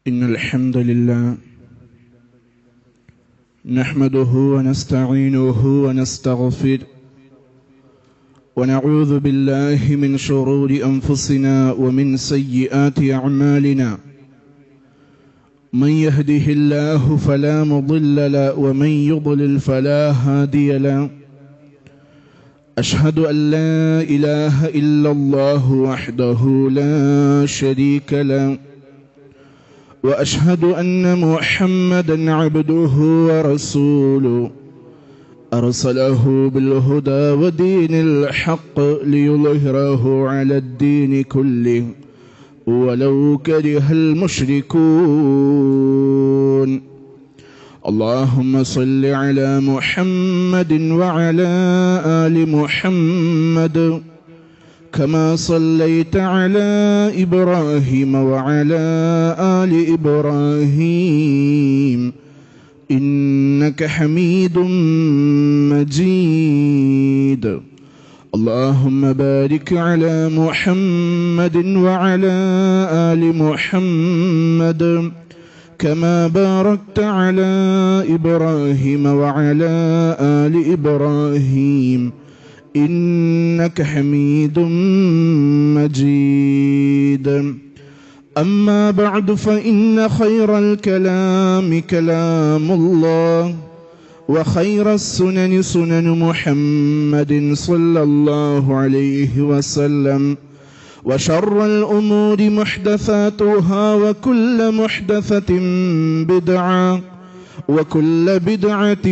إن الحمد لله نحمده ونستعينه ونستغفره ونعوذ بالله من شرور أنفسنا ومن سيئات أعمالنا من يهده الله فلا مضل له ومن يضلل فلا هادي له أشهد أن لا إله إلا الله وحده لا شريك له وأشهد أن محمدا عبده ورسوله أرسله بالهدى ودين الحق ليظهره على الدين كله ولو كره المشركون اللهم صل على محمد وعلى آل محمد كما صليت على إبراهيم وعلى آل إبراهيم إنك حميد مجيد اللهم بارك على محمد وعلى آل محمد كما باركت على إبراهيم وعلى آل إبراهيم إنك حميد مجيد أما بعد فإن خير الكلام كلام الله وخير السنن سنن محمد صلى الله عليه وسلم وشر الأمور محدثاتها وكل محدثة بدعة وكل بدعة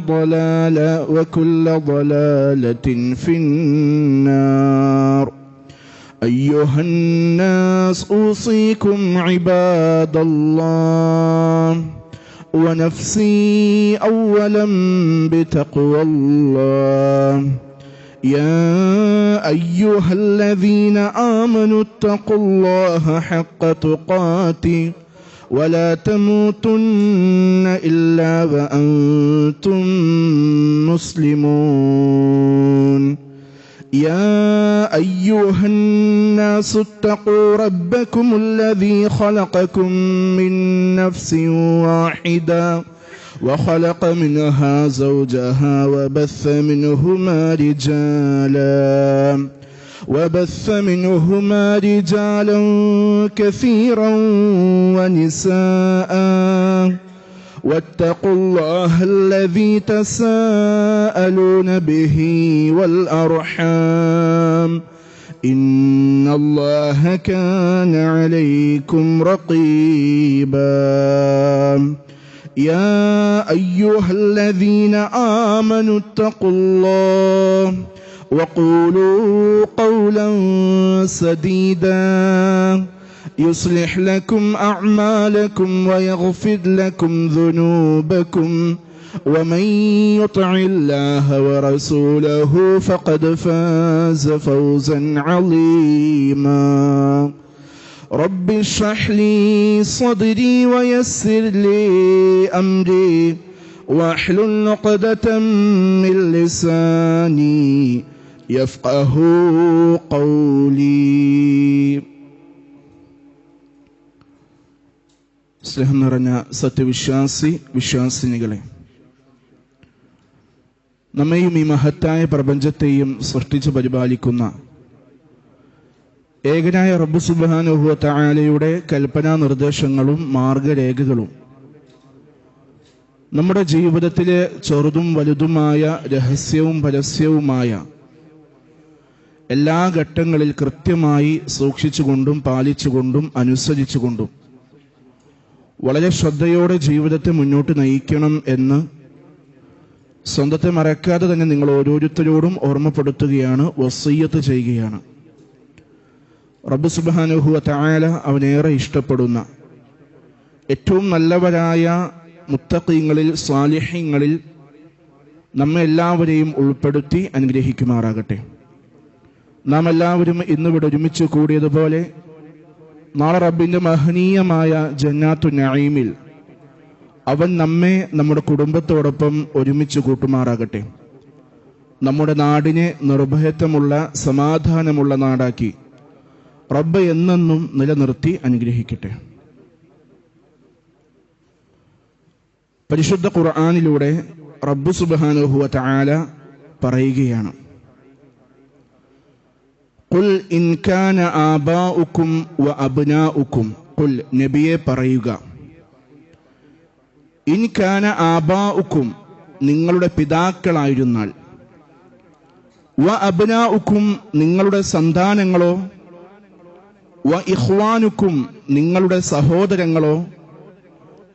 ضلالة وكل ضلالة في النار أيها الناس أوصيكم عباد الله ونفسي أولا بتقوى الله يا أيها الذين آمنوا اتقوا الله حق تقاته ولا تموتن إلا وأنتم مسلمون يا أيها الناس اتقوا ربكم الذي خلقكم من نفس واحدة وخلق منها زوجها وبث منهما رجالا كثيرا ونساء واتقوا الله الذي تساءلون به والأرحام إن الله كان عليكم رقيبا يا أيها الذين آمنوا اتقوا الله وقولوا قولا سديدا يصلح لكم أعمالكم ويغفر لكم ذنوبكم ومن يطع الله ورسوله فقد فاز فوزا عظيما رب اشرح لي صدري ويسر لي أمري واحلل عقدة من لساني يفقه قولي. സ്നേഹം നിറഞ്ഞ വിശ്വാസിനികളെ, നമ്മയും ഈ മഹത്തായ പ്രപഞ്ചത്തെയും സൃഷ്ടിച്ചു പരിപാലിക്കുന്ന ഏകനായ റബ്ബ് സുബ്ഹാനഹു വ തആലയുടെ കൽപ്പനാ നിർദ്ദേശങ്ങളും മാർഗരേഖകളും നമ്മുടെ ജീവിതത്തിലെ ചെറുതും വലുതുമായ രഹസ്യവും പരസ്യവുമായ എല്ലാ ഘട്ടങ്ങളിൽ കൃത്യമായി സൂക്ഷിച്ചുകൊണ്ടും പാലിച്ചുകൊണ്ടും അനുസരിച്ചുകൊണ്ടും വളരെ ശ്രദ്ധയോടെ ജീവിതത്തെ മുന്നോട്ട് നയിക്കണം എന്ന് സ്വന്തത്തെ മറക്കാതെ തന്നെ നിങ്ങൾ ഓരോരുത്തരോടും ഓർമ്മപ്പെടുത്തുകയാണ്, വസിയ്യത്ത് ചെയ്യുകയാണ്. റബ്ബ് സുബ്ഹാനഹു വ തആല അവനേറെ ഇഷ്ടപ്പെടുന്ന ഏറ്റവും നല്ലവരായ മുത്തഖീങ്ങളിൽ സ്വാലിഹീങ്ങളിൽ നമ്മെ എല്ലാവരെയും ഉൾപ്പെടുത്തി അനുഗ്രഹിക്കുമാറാകട്ടെ. നാം എല്ലാവരും ഇന്നിവിടെ ഒരുമിച്ച് കൂടിയതുപോലെ നാളെ റബ്ബിന്റെ മഹനീയമായ ജന്നാത്തു നഈമിൽ അവൻ നമ്മെ നമ്മുടെ കുടുംബത്തോടൊപ്പം ഒരുമിച്ച് കൂട്ടുമാറാകട്ടെ. നമ്മുടെ നാടിനെ നിർഭയത്വമുള്ള സമാധാനമുള്ള നാടാക്കി റബ്ബ് എന്നെന്നും നിലനിർത്തി അനുഗ്രഹിക്കട്ടെ. പരിശുദ്ധ ഖുർആനിലൂടെ റബ്ബ് സുബ്ഹാനഹു വ തആല പറയുകയാണ്, ഖുൽ ഇൻ കാന ആബാഉക്കും വ അബ്നാഉക്കും, ഖുൽ നബിയെ പറയുക, ഇൻ കാന ആബാഉക്കും നിങ്ങളുടെ പിതാക്കളായിരുന്നാൽ, വ അബ്നാഉക്കും നിങ്ങളുടെ സന്താനങ്ങളോ, വ ഇഖ്വാനുക്കും നിങ്ങളുടെ സഹോദരങ്ങളോ,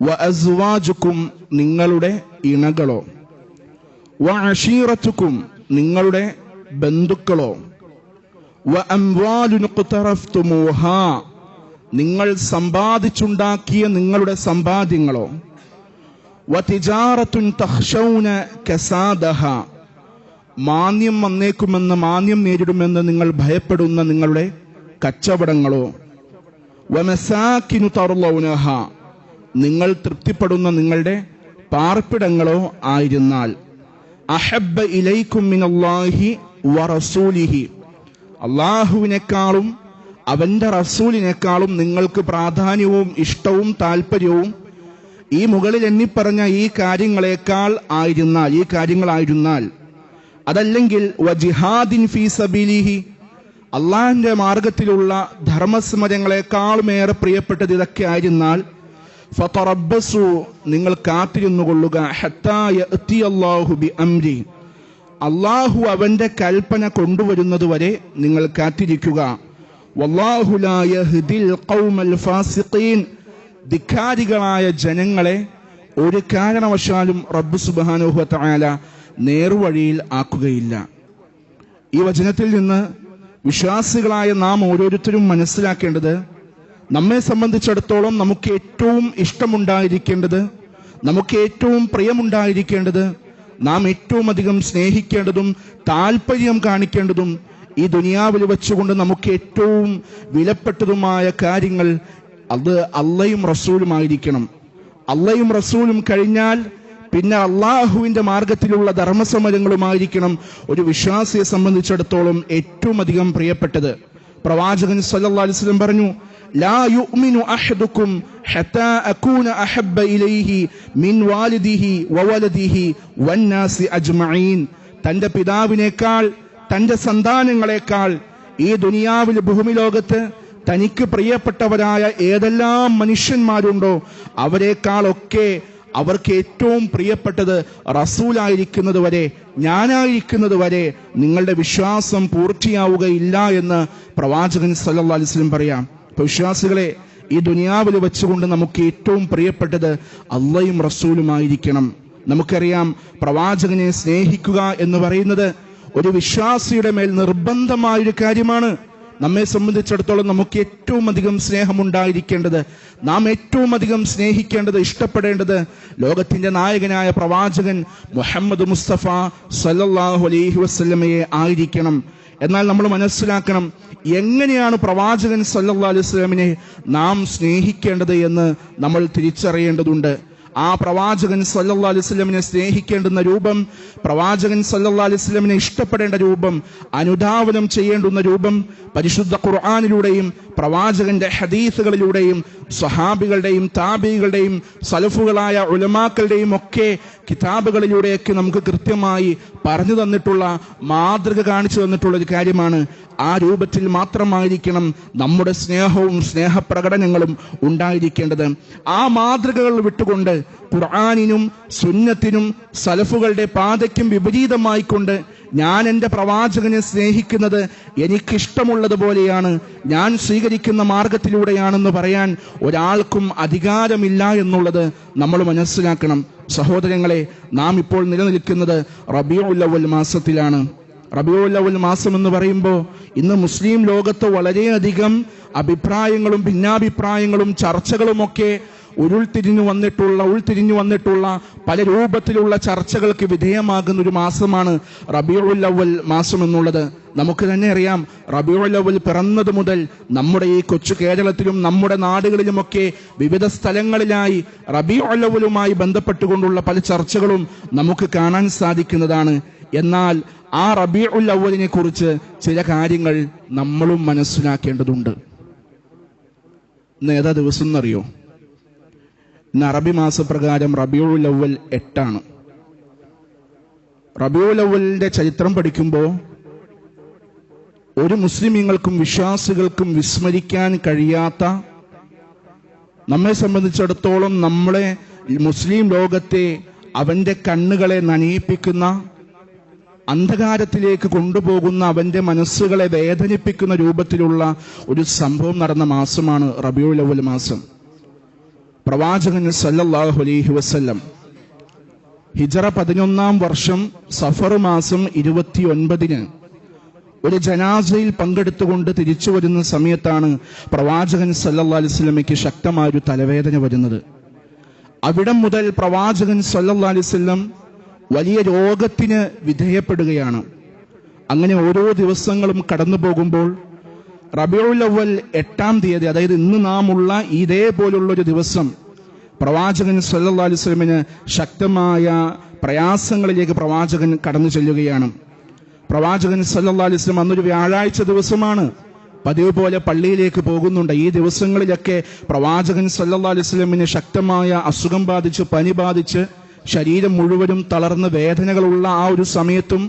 വ അസ്വാജുക്കും നിങ്ങളുടെ ഇണകളോ, വ അശീറത്തുക്കും നിങ്ങളുടെ ബന്ധുക്കളോ, വ അംവാലുൻ ഖ്തറഫ്തുമൂഹാ നിങ്ങൾ സമ്പാദിച്ചുണ്ടാക്കിയ നിങ്ങളുടെ സമ്പാദ്യങ്ങളോ, വ തിജാറത്തുൻ തഖ്ശൗന കസാദഹ മാന്യം വന്നേക്കുമെന്ന്, മാന്യം നേരിടുമെന്ന് നിങ്ങൾ ഭയപ്പെടുന്ന നിങ്ങളുടെ കച്ചവടങ്ങളോ, വ മസാകിനു തർലൗനഹ നിങ്ങൾ തൃപ്തിപ്പെടുന്ന നിങ്ങളുടെ പാർപ്പിടങ്ങളോ ആയിരുന്നാൽ, അഹബ്ബ ഇലൈക്കും മിനല്ലാഹി വ റസൂലിഹി അല്ലാഹുവിനേക്കാളും അവന്റെ റസൂലിനേക്കാളും നിങ്ങൾക്ക് പ്രാധാന്യവും ഇഷ്ടവും താല്പര്യവും ഈ മുകളിൽ എണ്ണിപ്പറഞ്ഞ ഈ കാര്യങ്ങളായിരുന്നാൽ, അതല്ലെങ്കിൽ വജിഹാദിൻ ഫീ സബീലിഹി അള്ളാഹിന്റെ മാർഗത്തിലുള്ള ധർമ്മസ്മരങ്ങളെക്കാളുമേറെ പ്രിയപ്പെട്ടത് ഇതൊക്കെ ആയിരുന്നാൽ, ഫതറബ്ബസു നിങ്ങൾ കാത്തിരുന്നുകൊള്ളുക, ഹത്താ യഅ്തിയല്ലാഹു ബിഅംരി അള്ളാഹു അവന്റെ കൽപ്പന കൊണ്ടുവരുന്നതുവരെ നിങ്ങൾ കാത്തിരിക്കുക. വല്ലാഹു ലാ യഹ്ദിൽ ഖൗമൽ ഫാസിഖീൻ ധിക്കാരികളായ ജനങ്ങളെ ഒരു കാരണവശാലും റബ്ബ് സുബ്ഹാനഹു വ തആല നേർവഴിയിൽ ആക്കുകയില്ല. ഈ വചനത്തിൽ നിന്ന് വിശ്വാസികളായ നാം ഓരോരുത്തരും മനസ്സിലാക്കേണ്ടത്, നമ്മെ സംബന്ധിച്ചിടത്തോളം നമുക്ക് ഏറ്റവും ഇഷ്ടമുണ്ടായിരിക്കേണ്ടത്, നമുക്ക് ഏറ്റവും പ്രിയമുണ്ടായിരിക്കേണ്ടത്, നാം ഏറ്റവും അധികം സ്നേഹിക്കേണ്ടതും താല്പര്യം കാണിക്കേണ്ടതും ഈ ദുനിയാവിൽ വെച്ചുകൊണ്ട് നമുക്ക് ഏറ്റവും വിലപ്പെട്ടതുമായ കാര്യങ്ങൾ അത് അള്ളയും റസൂലുമായിരിക്കണം. അള്ളയും റസൂലും കഴിഞ്ഞാൽ പിന്നെ അള്ളാഹുവിന്റെ മാർഗത്തിലുള്ള ധർമ്മസമരങ്ങളുമായിരിക്കണം ഒരു വിശ്വാസിയെ സംബന്ധിച്ചിടത്തോളം ഏറ്റവും അധികം പ്രിയപ്പെട്ടത്. പ്രവാചകൻ സല്ലല്ലാഹു അലൈഹി വസല്ലം പറഞ്ഞു, ലാ യുഅ്മിനു അഹദുക്കും ഹത്താ അകൂന അഹബ്ബ ഇലൈഹി മിൻ വാലിദിഹി വവലദിഹി വന്നാസി അജ്മഈൻ തന്റെ പിതാവിനേക്കാൾ തന്റെ സന്താനങ്ങളെക്കാൾ ഈ ദുനിയാവിൽ ഭൂമിലോകത്ത് തനിക്ക് പ്രിയപ്പെട്ടവരായ ഏതെല്ലാം മനുഷ്യന്മാരുണ്ടോ അവരെക്കാളൊക്കെ അവർക്ക് ഏറ്റവും പ്രിയപ്പെട്ടത് റസൂലായിരിക്കുന്നത് വരെ, ഞാനായിരിക്കുന്നത് വരെ നിങ്ങളുടെ വിശ്വാസം പൂർത്തിയാവുകയില്ല എന്ന് പ്രവാചകൻ സല്ലല്ലാഹു അലൈഹി വസല്ലം പറയാം. വിശ്വാസികളെ, ഈ ദുനിയാവിൽ വെച്ചുകൊണ്ട് നമുക്ക് ഏറ്റവും പ്രിയപ്പെട്ടത് അള്ളയും റസൂലുമായിരിക്കണം. നമുക്കറിയാം, പ്രവാചകനെ സ്നേഹിക്കുക എന്ന് പറയുന്നത് ഒരു വിശ്വാസിയുടെ മേൽ നിർബന്ധമായൊരു കാര്യമാണ്. നമ്മെ സംബന്ധിച്ചിടത്തോളം നമുക്ക് ഏറ്റവും അധികം സ്നേഹമുണ്ടായിരിക്കേണ്ടത്, നാം ഏറ്റവും അധികം സ്നേഹിക്കേണ്ടത്, ഇഷ്ടപ്പെടേണ്ടത് ലോകത്തിന്റെ നായകനായ പ്രവാചകൻ മുഹമ്മദ് മുസ്തഫ സല്ലല്ലാഹു അലൈഹി വസല്ലമയെ ആയിരിക്കണം. എന്നാൽ നമ്മൾ മനസ്സിലാക്കണം, എങ്ങനെയാണ് പ്രവാചകൻ സല്ലല്ലാഹു അലൈഹി വസല്ലമയെ നാം സ്നേഹിക്കേണ്ടത് എന്ന് നമ്മൾ തിരിച്ചറിയേണ്ടതുണ്ട്. ആ പ്രവാചകൻ സല്ലല്ലാഹു അലൈഹി വസല്ലമയെ സ്നേഹിക്കേണ്ടുന്ന രൂപം, പ്രവാചകൻ സല്ലല്ലാഹു അലൈഹി വസല്ലമയെ ഇഷ്ടപ്പെടേണ്ട രൂപം, അനുധാവനം ചെയ്യേണ്ടുന്ന രൂപം പരിശുദ്ധ ഖുർആനിലൂടെയും പ്രവാചകന്റെ ഹദീസുകളിലൂടെയും സ്വഹാബികളുടെയും താബികളുടെയും സലഫുകളായ ഉലമാക്കളുടെയും ഒക്കെ കിതാബുകളിലൂടെയൊക്കെ നമുക്ക് കൃത്യമായി പറഞ്ഞു തന്നിട്ടുള്ള, മാതൃക കാണിച്ചു തന്നിട്ടുള്ള ഒരു കാര്യമാണ്. ആ രൂപത്തിൽ മാത്രമായിരിക്കണം നമ്മുടെ സ്നേഹവും സ്നേഹപ്രകടനങ്ങളും ഉണ്ടായിരിക്കേണ്ടത്. ആ മാതൃകകൾ വിട്ടുകൊണ്ട് ഖുർആനിനും സുന്നത്തിനും സലഫുകളുടെ പാതയ്ക്കും വിപരീതമായിക്കൊണ്ട് ഞാൻ എൻ്റെ പ്രവാചകനെ സ്നേഹിക്കുന്നത് എനിക്കിഷ്ടമുള്ളതുപോലെയാണ്, ഞാൻ സ്വീകരിക്കുന്ന മാർഗത്തിലൂടെയാണെന്ന് പറയാൻ ഒരാൾക്കും അധികാരമില്ല എന്നുള്ളത് നമ്മൾ മനസ്സിലാക്കണം. സഹോദരങ്ങളെ, നാം ഇപ്പോൾ നിലനിൽക്കുന്നത് റബീഉൽ അവ്വൽ മാസത്തിലാണ്. റബീഉൽ അവ്വൽ മാസം എന്ന് പറയുമ്പോൾ ഇന്ന് മുസ്ലിം ലോകത്ത് വളരെയധികം അഭിപ്രായങ്ങളും ഭിന്നാഭിപ്രായങ്ങളും ചർച്ചകളുമൊക്കെ ഉരുൾതിരിഞ്ഞു വന്നിട്ടുള്ള പല രൂപത്തിലുള്ള ചർച്ചകൾക്ക് വിധേയമാകുന്ന ഒരു മാസമാണ് റബീഉൽ അവ്വൽ മാസം എന്നുള്ളത്. നമുക്ക് തന്നെ അറിയാം, റബീഉൽ അവ്വൽ പിറന്നത് മുതൽ നമ്മുടെ ഈ കൊച്ചു കേരളത്തിലും നമ്മുടെ നാടുകളിലുമൊക്കെ വിവിധ സ്ഥലങ്ങളിലായി റബീഉൽ അവ്വലുമായി ബന്ധപ്പെട്ടുകൊണ്ടുള്ള പല ചർച്ചകളും നമുക്ക് കാണാൻ സാധിക്കുന്നതാണ്. എന്നാൽ ആ റബീഉൽ അവ്വലിനെ കുറിച്ച് ചില കാര്യങ്ങൾ നമ്മളും മനസ്സിലാക്കേണ്ടതുണ്ട്. ഇന്ന് ഏതാ ദിവസം എന്നറിയോ? ഇന്ന് അറബി മാസപ്രകാരം റബീഉൽ അവ്വൽ 8 റബീഉൽ അവ്വലിന്റെ ചരിത്രം പഠിക്കുമ്പോൾ ഒരു മുസ്ലിമീങ്ങൾക്കും വിശ്വാസികൾക്കും വിസ്മരിക്കാൻ കഴിയാത്ത, നമ്മെ സംബന്ധിച്ചിടത്തോളം നമ്മളെ മുസ്ലിം ലോകത്തെ അവന്റെ കണ്ണുകളെ നനയിപ്പിക്കുന്ന, അന്ധകാരത്തിലേക്ക് കൊണ്ടുപോകുന്ന, അവന്റെ മനസ്സുകളെ വേദനിപ്പിക്കുന്ന രൂപത്തിലുള്ള ഒരു സംഭവം നടന്ന മാസമാണ് റബീഉൽ അവ്വൽ മാസം. പ്രവാചകൻ സല്ലല്ലാഹു അലൈഹി വസല്ലം ഹിജറ 11-ാം വർഷം സഫർ മാസം 29-ന് ഒരു ജനാസയിൽ പങ്കെടുത്തുകൊണ്ട് തിരിച്ചു വരുന്ന സമയത്താണ് പ്രവാചകൻ സല്ലല്ലാഹു അലൈഹി വസല്ലമയ്ക്ക് ശക്തമായൊരു തലവേദന വരുന്നത്. അവിടം മുതൽ പ്രവാചകൻ സല്ലല്ലാഹു അലൈഹി വസല്ലം വലിയ രോഗത്തിന് വിധേയപ്പെടുകയാണ്. അങ്ങനെ ഓരോ ദിവസങ്ങളും കടന്നു പോകുമ്പോൾ റബീഉൽ അവ്വൽ 8-ാം തീയതി, അതായത് ഇന്ന് നാം ഉള്ള ഇതേപോലുള്ളൊരു ദിവസം, പ്രവാചകൻ സല്ലല്ലാഹു അലൈഹി വസല്ലമിന് ശക്തമായ പ്രയാസങ്ങളിലേക്ക് പ്രവാചകൻ കടന്നു ചെല്ലുകയാണ്. പ്രവാചകൻ സല്ലല്ലാഹു അലൈഹി വസല്ലം അന്നൊരു വ്യാഴാഴ്ച ദിവസമാണ്. പതിവ് പോലെ പള്ളിയിലേക്ക് പോകുന്നുണ്ട്. ഈ ദിവസങ്ങളിലൊക്കെ പ്രവാചകൻ സല്ലല്ലാഹു അലൈഹി വസല്ലമിന് ശക്തമായ അസുഖം ബാധിച്ച്, പനി ബാധിച്ച്, ശരീരം മുഴുവനും തളർന്ന് വേദനകളുള്ള ആ ഒരു സമയത്തും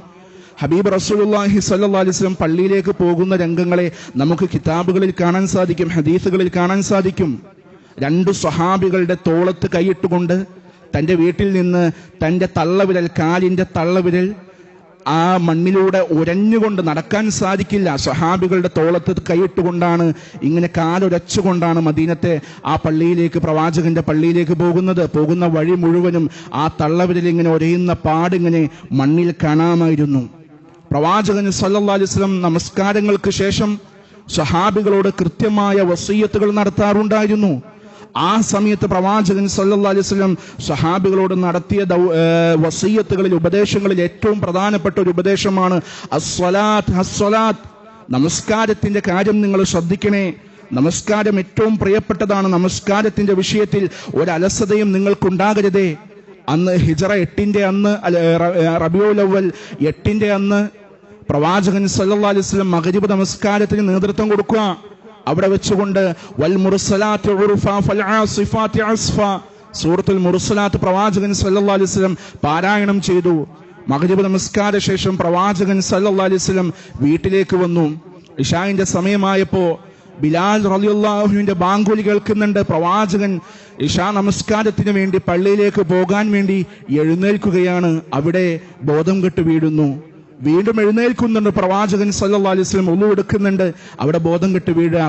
ഹബീബ് റസൂലുള്ളാഹി സ്വല്ലല്ലാഹു അലൈഹി വസല്ലം പള്ളിയിലേക്ക് പോകുന്ന രംഗങ്ങളെ നമുക്ക് കിതാബുകളിൽ കാണാൻ സാധിക്കും, ഹദീസുകളിൽ കാണാൻ സാധിക്കും. 2 സ്വഹാബികളുടെ തോളത്ത് കൈയിട്ടുകൊണ്ട് തന്റെ വീട്ടിൽ നിന്ന് തന്റെ തള്ളവിരൽ, കാലിന്റെ തള്ളവിരൽ ആ മണ്ണിലൂടെ ഉരഞ്ഞുകൊണ്ട്, നടക്കാൻ സാധിക്കില്ല, സ്വഹാബികളുടെ തോളത്ത് കൈയിട്ടുകൊണ്ടാണ്, ഇങ്ങനെ കാലുരച്ചുകൊണ്ടാണ് മദീനത്തെ ആ പള്ളിയിലേക്ക്, പ്രവാചകന്റെ പള്ളിയിലേക്ക് പോകുന്നത്. പോകുന്ന വഴി മുഴുവനും ആ തള്ളവിരൽ ഇങ്ങനെ ഒരയുന്ന പാടിങ്ങനെ മണ്ണിൽ കാണാമായിരുന്നു. പ്രവാചകൻ സല്ലല്ലാഹു അലൈഹി വസല്ലം നമസ്കാരങ്ങൾക്ക് ശേഷം സ്വഹാബികളോട് കൃത്യമായ വസിയ്യത്തുകൾ നടത്താറുണ്ടായിരുന്നു. ആ സമയത്ത് പ്രവാചകൻ സല്ലല്ലാഹു അലൈഹി വസല്ലം സ്വഹാബികളോട് നടത്തിയ വസിയ്യത്തുകളിൽ, ഉപദേശങ്ങളിൽ ഏറ്റവും പ്രധാനപ്പെട്ട ഒരു ഉപദേശമാണ് അസ്സലാത്ത്. നമസ്കാരത്തിന്റെ കാര്യം നിങ്ങൾ ശ്രദ്ധിക്കണേ. നമസ്കാരം ഏറ്റവും പ്രിയപ്പെട്ടതാണ്. നമസ്കാരത്തിന്റെ വിഷയത്തിൽ ഒരലസതയും നിങ്ങൾക്കുണ്ടാകരുതേ. അന്ന് ഹിജറ 8-ന്റെ അന്ന്, റബീഉൽ അവ്വൽ 8-ന്റെ അന്ന് പ്രവാചകൻ സല്ലല്ലാഹു അലൈഹി വസല്ലം മഗ്രിബ് നമസ്കാരത്തിന് നേതൃത്വം കൊടുക്കുക. അവിടെ വെച്ചുകൊണ്ട് വൽ മുർസലാത്ത് ഉർഫ ഫൽ ആസിഫാത്തി അസ്ഫ, സൂറത്തുൽ മുർസലാത്ത് പ്രവാചകൻ സല്ലല്ലാഹു അലൈഹി വസല്ലം പാരായണം ചെയ്തു. മഗ്രിബ് നമസ്കാര ശേഷം പ്രവാചകൻ സല്ലല്ലാഹു അലൈഹി വസല്ലം വീട്ടിലേക്ക് വന്നു. ഇശാഇന്റെ സമയമായപ്പോ ബിലാൽ റളിയല്ലാഹു അൻഹുവിന്റെ ബാങ്കുലി കേൾക്കുന്നുണ്ട്. പ്രവാചകൻ ഇശാ നമസ്കാരത്തിന് വേണ്ടി പള്ളിയിലേക്ക് പോകാൻ വേണ്ടി എഴുന്നേൽക്കുകയാണ്. അവിടെ ബോധം കെട്ട് വീഴുന്നു. വീണ്ടും എഴുന്നേൽക്കുന്നുണ്ട്. പ്രവാചകൻ സല്ലല്ലാഹു അലൈഹി വസല്ലം ഉളു എടുക്കുന്നുണ്ട്. അവിടെ ബോധം കെട്ട് വീഴാ.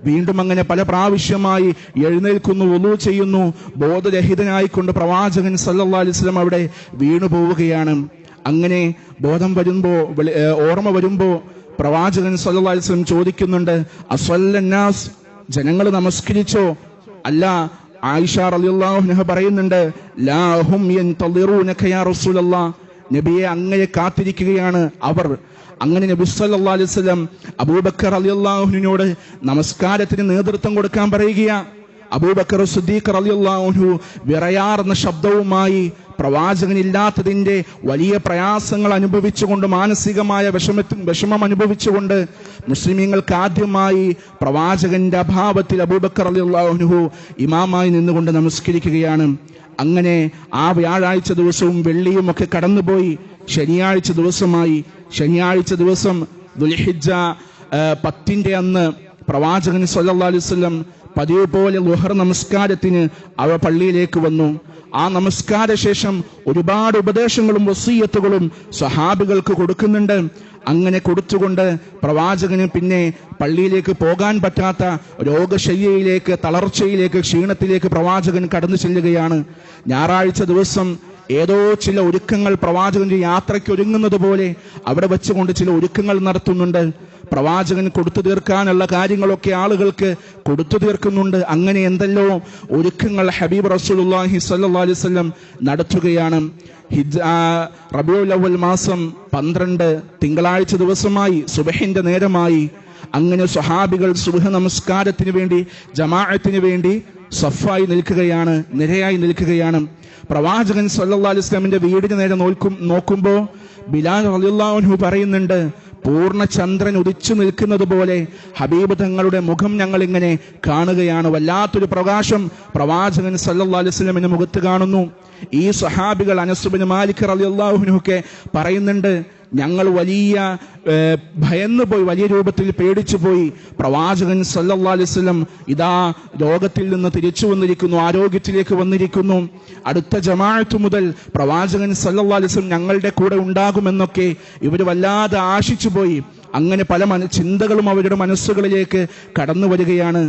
വീണ്ടും അങ്ങനെ പല പ്രാവശ്യമായി എഴുന്നേൽക്കുന്നു, ഉളു ചെയ്യുന്നു. ബോധരഹിതനായിക്കൊണ്ട് പ്രവാചകൻ സല്ലല്ലാഹു അലൈഹി വസല്ലം അവിടെ വീണു പോവുകയാണ്. അങ്ങനെ ബോധം വരുമ്പോ, ഓർമ്മ വരുമ്പോ പ്രവാചകൻ സല്ലല്ലാഹു അലൈഹി വസല്ലം ചോദിക്കുന്നുണ്ട്, അസ്വല്ലന്നാസ്, ജനങ്ങൾ നമസ്കരിച്ചോ? അല്ല. ആയിഷ റളിയല്ലാഹു അൻഹ പറയുന്നുണ്ട്, ലാ ഹും യൻതളിറൂനക യാ റസൂലല്ലാഹ്, നബിയെ അങ്ങയെ കാത്തിരിക്കുകയാണ് അവർ. അങ്ങനെ നബി സല്ലല്ലാഹു അലൈഹി വസല്ലം അബൂബക്കർ റളിയല്ലാഹു അൻഹുവിനോട് നമസ്കാരത്തിന് നേതൃത്വം കൊടുക്കാൻ പറയുകയാണ്. അബൂബക്കർ സിദ്ദീഖ് റളിയല്ലാഹു അൻഹു വിറയാർന്ന ശബ്ദവുമായി പ്രവാചകനില്ലാത്തതിന്റെ വലിയ പ്രയാസങ്ങൾ അനുഭവിച്ചുകൊണ്ട്, മാനസികമായ വിഷമം അനുഭവിച്ചുകൊണ്ട്, മുസ്ലിമീങ്ങൾക്ക് ആദ്യമായി പ്രവാചകന്റെ അഭാവത്തിൽ അബൂബക്കർ റളിയല്ലാഹു അൻഹു ഇമാമായി നിന്നുകൊണ്ട് നമസ്കരിക്കുകയാണ്. അങ്ങനെ ആ വ്യാഴാഴ്ച ദിവസവും വെള്ളിയും ഒക്കെ കടന്നുപോയി. ശനിയാഴ്ച ദിവസമായി. ശനിയാഴ്ച ദിവസം ദുൽഹിജ്ജ 10-ന്റെ അന്ന് പ്രവാചകൻ സല്ലല്ലാഹു അലൈഹി വസല്ലം പതിവ് പോലെ ളുഹർ നമസ്കാരത്തിന് അവ പള്ളിയിലേക്ക് വന്നു. ആ നമസ്കാര ശേഷം ഒരുപാട് ഉപദേശങ്ങളും വസിയ്യത്തുകളും സ്വഹാബികൾക്ക് കൊടുക്കുന്നുണ്ട്. അങ്ങനെ കൊടുത്തുകൊണ്ട് പ്രവാചകന് പിന്നെ പള്ളിയിലേക്ക് പോകാൻ പറ്റാത്ത രോഗശയ്യയിലേക്ക്, തളർച്ചയിലേക്ക്, ക്ഷീണത്തിലേക്ക് പ്രവാചകൻ കടന്നു ചെല്ലുകയാണ്. ഞായറാഴ്ച ദിവസം ഏതോ ചില ഒരുക്കങ്ങൾ, പ്രവാചകന്റെ യാത്രയ്ക്ക് ഒരുങ്ങുന്നത് പോലെ അവിടെ വെച്ചുകൊണ്ട് ചില ഒരുക്കങ്ങൾ നടത്തുന്നുണ്ട്. പ്രവാചകൻ കൊടുത്തു തീർക്കാനുള്ള കാര്യങ്ങളൊക്കെ ആളുകൾക്ക് കൊടുത്തു തീർക്കുന്നുണ്ട്. അങ്ങനെ എന്തെല്ലോ ഒരുക്കങ്ങൾ ഹബീബ് റസൂലുള്ളാഹി സ്വല്ലല്ലാഹു അലൈഹി വസല്ലം നടത്തുകയാണ്. റബീഉൽ അവ്വൽ മാസം 12 തിങ്കളാഴ്ച ദിവസമായി, സുബഹിന്റെ നേരമായി. അങ്ങനെ സ്വഹാബികൾ സുബ്ഹ് നമസ്കാരത്തിന് വേണ്ടി, ജമാഅത്തിന് വേണ്ടി സഫായി നിൽക്കുകയാണ്, നിരയായി നിൽക്കുകയാണ്. പ്രവാചകൻ സല്ലല്ലാഹു അലൈഹി വസല്ലമിന്റെ വീടിന് നേരെ നോക്കുമ്പോൾ ബിലാൽ റളിയല്ലാഹു അൻഹു പറയുന്നുണ്ട്, പൂർണ്ണ ചന്ദ്രൻ ഉദിച്ചു നിൽക്കുന്നത് പോലെ ഹബീബ് തങ്ങളുടെ മുഖം ഞങ്ങൾ ഇങ്ങനെ കാണുകയാണ്. വല്ലാത്തൊരു പ്രകാശം പ്രവാചകൻ സല്ലല്ലാഹു അലൈഹി വസല്ലമിന്റെ മുഖത്ത് കാണുന്നു. ഈ സ്വഹാബികൾ അനസ് ബിൻ മാലിക് റളിയല്ലാഹു അൻഹു ഒക്കെ പറയുന്നുണ്ട്, ഞങ്ങൾ വലിയ ഭയന്നുപോയി, വലിയ രൂപത്തിൽ പേടിച്ചു പോയി. പ്രവാചകൻ സല്ലല്ലാഹു അലൈഹി വസല്ലം ഇതാ രോഗത്തിൽ നിന്ന് തിരിച്ചു വന്നിരിക്കുന്നു, ആരോഗ്യത്തിലേക്ക് വന്നിരിക്കുന്നു. അടുത്ത ജമാഅത്ത് മുതൽ പ്രവാചകൻ സല്ലല്ലാഹു അലൈഹി വസല്ലം ഞങ്ങളുടെ കൂടെ ഉണ്ടാകുമെന്നൊക്കെ ഇവർ വല്ലാതെ ആശിച്ചു പോയി. അങ്ങനെ പല ചിന്തകളും അവരുടെ മനസ്സുകളിലേക്ക് കടന്നു വരികയാണ്.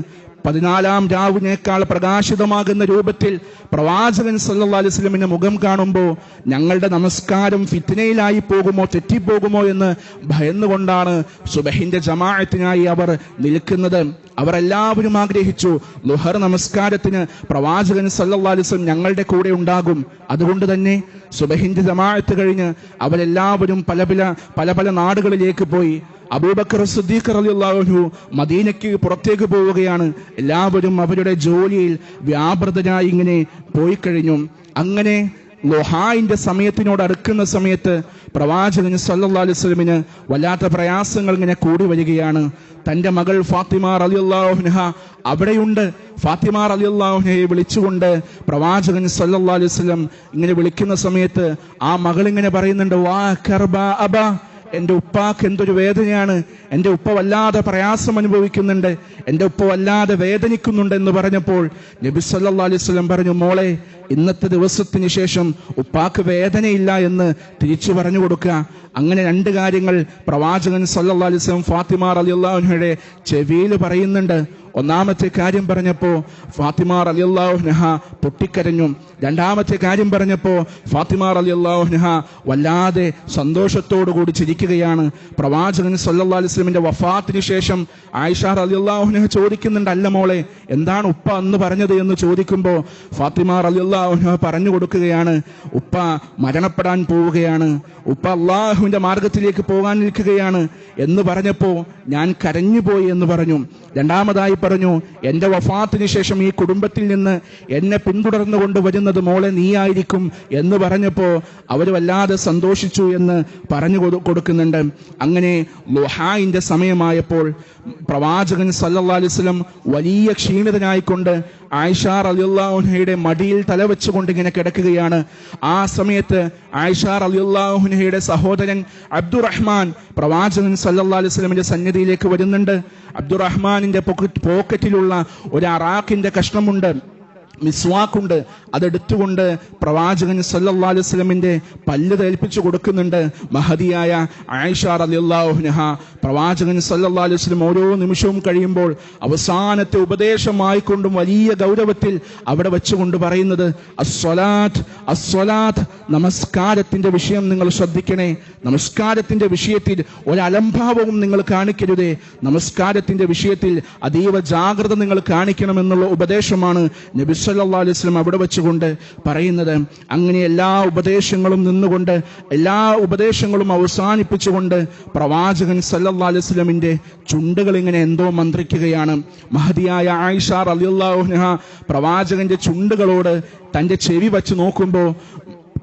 14-ാം രാവിനേക്കാൾ പ്രകാശിതമാകുന്ന രൂപത്തിൽ പ്രവാചകൻ സല്ലല്ലാഹു അലൈഹി വസല്ലമിന്റെ മുഖം കാണുമ്പോൾ ഞങ്ങളുടെ നമസ്കാരം ഫിത്നയിലായി പോകുമോ, തെറ്റിപ്പോകുമോ എന്ന് ഭയന്നുകൊണ്ടാണ് സുബഹിന്റെ ജമാഅത്തിനായി അവർ നിൽക്കുന്നത്. അവരെല്ലാവരും ആഗ്രഹിച്ചു ളുഹർ നമസ്കാരത്തിന് പ്രവാചകൻ സല്ലല്ലാഹു അലൈഹി വസല്ലം ഞങ്ങളുടെ കൂടെ ഉണ്ടാകും. അതുകൊണ്ട് തന്നെ സുബഹിന്റെ ജമാഅത്ത് കഴിഞ്ഞ് അവരെല്ലാവരും പല പല നാടുകളിലേക്ക് പോയി. അബൂബക്കർ സിദ്ദീഖ് റളിയല്ലാഹു അൻഹു മദീനയ്ക്ക് പുറത്തേക്ക് പോവുകയാണ്. എല്ലാവരും അവരുടെ ജോലിയിൽ വ്യാപൃതരായി ഇങ്ങനെ പോയി കഴിഞ്ഞു. അങ്ങനെ ളുഹാന്റെ സമയത്തിനോട് അടുക്കുന്ന സമയത്ത് പ്രവാചകൻ സല്ലല്ലാഹു അലൈഹി വസല്ലമിന് വല്ലാത്ത പ്രയാസങ്ങൾ ഇങ്ങനെ കൂടി വരികയാണ്. തന്റെ മകൾ ഫാത്തിമ റളിയല്ലാഹു അൻഹ അവിടെയുണ്ട്. ഫാത്തിമ റളിയല്ലാഹു അൻഹയെ വിളിച്ചുകൊണ്ട് പ്രവാചകൻ സല്ലല്ലാഹു അലൈഹി വസല്ലം ഇങ്ങനെ വിളിക്കുന്ന സമയത്ത് ആ മകൾ ഇങ്ങനെ പറയുന്നുണ്ട്, വാ കർബ അബ, എൻ്റെ ഉപ്പാക്ക് എന്തൊരു വേദനയാണ്, എൻ്റെ ഉപ്പ വല്ലാതെ പ്രയാസം അനുഭവിക്കുന്നുണ്ട്, എൻ്റെ ഉപ്പ വല്ലാതെ വേദനിക്കുന്നുണ്ട് എന്ന് പറഞ്ഞപ്പോൾ നബി സല്ലല്ലാഹു അലൈഹി വസല്ലം പറഞ്ഞു, മോളെ ഇന്നത്തെ ദിവസത്തിന് ശേഷം ഉപ്പാക്ക് വേദനയില്ല എന്ന് തിരിച്ചു പറഞ്ഞു കൊടുക്കുക. അങ്ങനെ 2 കാര്യങ്ങൾ പ്രവാചകൻ സല്ലല്ലാഹു അലൈഹി വസല്ലം ഫാത്തിമ റളിയല്ലാഹു അൻഹയുടെ ചെവിയിൽ പറയുന്നുണ്ട്. ഒന്നാമത്തെ കാര്യം പറഞ്ഞപ്പോൾ ഫാത്തിമ റളിയല്ലാഹു അൻഹ പൊട്ടിക്കരഞ്ഞു. രണ്ടാമത്തെ കാര്യം പറഞ്ഞപ്പോൾ ഫാത്തിമ റളിയല്ലാഹു അൻഹ വല്ലാതെ സന്തോഷത്തോടു കൂടി ചിരിക്കുകയാണ്. പ്രവാചകൻ സല്ലല്ലാഹു അലൈഹി വസല്ലമിന്റെ വഫാത്തിന് ശേഷം ആയിഷ റളിയല്ലാഹു അൻഹ ചോദിക്കുന്നുണ്ട്, അല്ല മോളെ എന്താണ് ഉപ്പ അന്ന് പറഞ്ഞത് എന്ന് ചോദിക്കുമ്പോൾ ഫാത്തിമ റളിയല്ലാഹു അൻഹ പറഞ്ഞു കൊടുക്കുകയാണ്, ഉപ്പ മരണപ്പെടാൻ പോവുകയാണ്, ഉപ്പ അള്ളാഹുവിന്റെ മാർഗത്തിലേക്ക് പോകാൻ നിൽക്കുകയാണ് എന്ന് പറഞ്ഞപ്പോൾ ഞാൻ കരഞ്ഞുപോയി എന്ന് പറഞ്ഞു. രണ്ടാമതായി പറഞ്ഞു, എന്റെ വഫാത്തിന് ശേഷം ഈ കുടുംബത്തിൽ നിന്ന് എന്നെ പിന്തുടർന്നു കൊണ്ടുവരുന്നത് മോളെ നീയായിരിക്കും എന്ന് പറഞ്ഞപ്പോൾ അവർ വല്ലാതെ സന്തോഷിച്ചു എന്ന് പറഞ്ഞു കൊടുക്കുന്നുണ്ട്. അങ്ങനെ ളുഹാന്റെ സമയമായപ്പോൾ പ്രവാചകൻ സല്ലല്ലാഹു അലൈഹി വസല്ലം വലിയ ക്ഷീണിതനായിക്കൊണ്ട് ആയിഷ റളിയല്ലാഹു അൻഹയുടെ മടിയിൽ തലവെച്ചുകൊണ്ട് ഇങ്ങനെ കിടക്കുകയാണ്. ആ സമയത്ത് ആയിഷ റളിയല്ലാഹു അൻഹയുടെ സഹോദരൻ അബ്ദുറഹ്മാൻ പ്രവാചകൻ സല്ലല്ലാഹു അലൈഹി വസല്ലമിന്റെ സന്നിധിയിലേക്ക് വരുന്നുണ്ട്. അബ്ദുറഹ്മാനിന്റെ പോക്കറ്റിലുള്ള ഒരു അറാഖിന്റെ കഷ്ണമുണ്ട്, മിസ്വാക്കുണ്ട്. അതെടുത്തുകൊണ്ട് പ്രവാചകൻ സല്ലല്ലാഹു അലൈഹി വസല്ലമിന്റെ പല്ല് തേൽപ്പിച്ചു കൊടുക്കുന്നുണ്ട് മഹദിയായ ആയിഷ റളിയല്ലാഹു അൻഹ. പ്രവാചകൻ സല്ലല്ലാഹു അലൈഹി വസല്ലം ഓരോ നിമിഷവും കഴിയുമ്പോൾ അവസാനത്തെ ഉപദേശമായിക്കൊണ്ടും വലിയ ഗൗരവത്തിൽ അവിടെ വെച്ചുകൊണ്ട് പറയുന്നത്, അസ്സലാത്ത് അസ്സലാത്ത്, നമസ്കാരത്തിന്റെ വിഷയം നിങ്ങൾ ശ്രദ്ധിക്കണേ, നമസ്കാരത്തിന്റെ വിഷയത്തിൽ ഒരലംഭാവവും നിങ്ങൾ കാണിക്കരുതേ, നമസ്കാരത്തിന്റെ വിഷയത്തിൽ അതീവ ജാഗ്രത നിങ്ങൾ കാണിക്കണമെന്നുള്ള ഉപദേശമാണ് നബി സല്ലല്ലാഹു അലൈഹി വസല്ലം അവിടെ വെച്ചുകൊണ്ട് പറയുന്നത്. അങ്ങനെ എല്ലാ ഉപദേശങ്ങളും നിന്നുകൊണ്ട് എല്ലാ ഉപദേശങ്ങളും അവസാനിപ്പിച്ചുകൊണ്ട് പ്രവാചകൻ സല്ലല്ലാഹു അലൈഹി വസല്ലമിന്റെ ചുണ്ടുകൾ ഇങ്ങനെ എന്തോ മന്ത്രിക്കുകയാണ്. മഹദിയായ ആയിഷ റളിയല്ലാഹു അൻഹ പ്രവാചകന്റെ ചുണ്ടുകളോട് തന്റെ ചെവി വച്ച് നോക്കുമ്പോൾ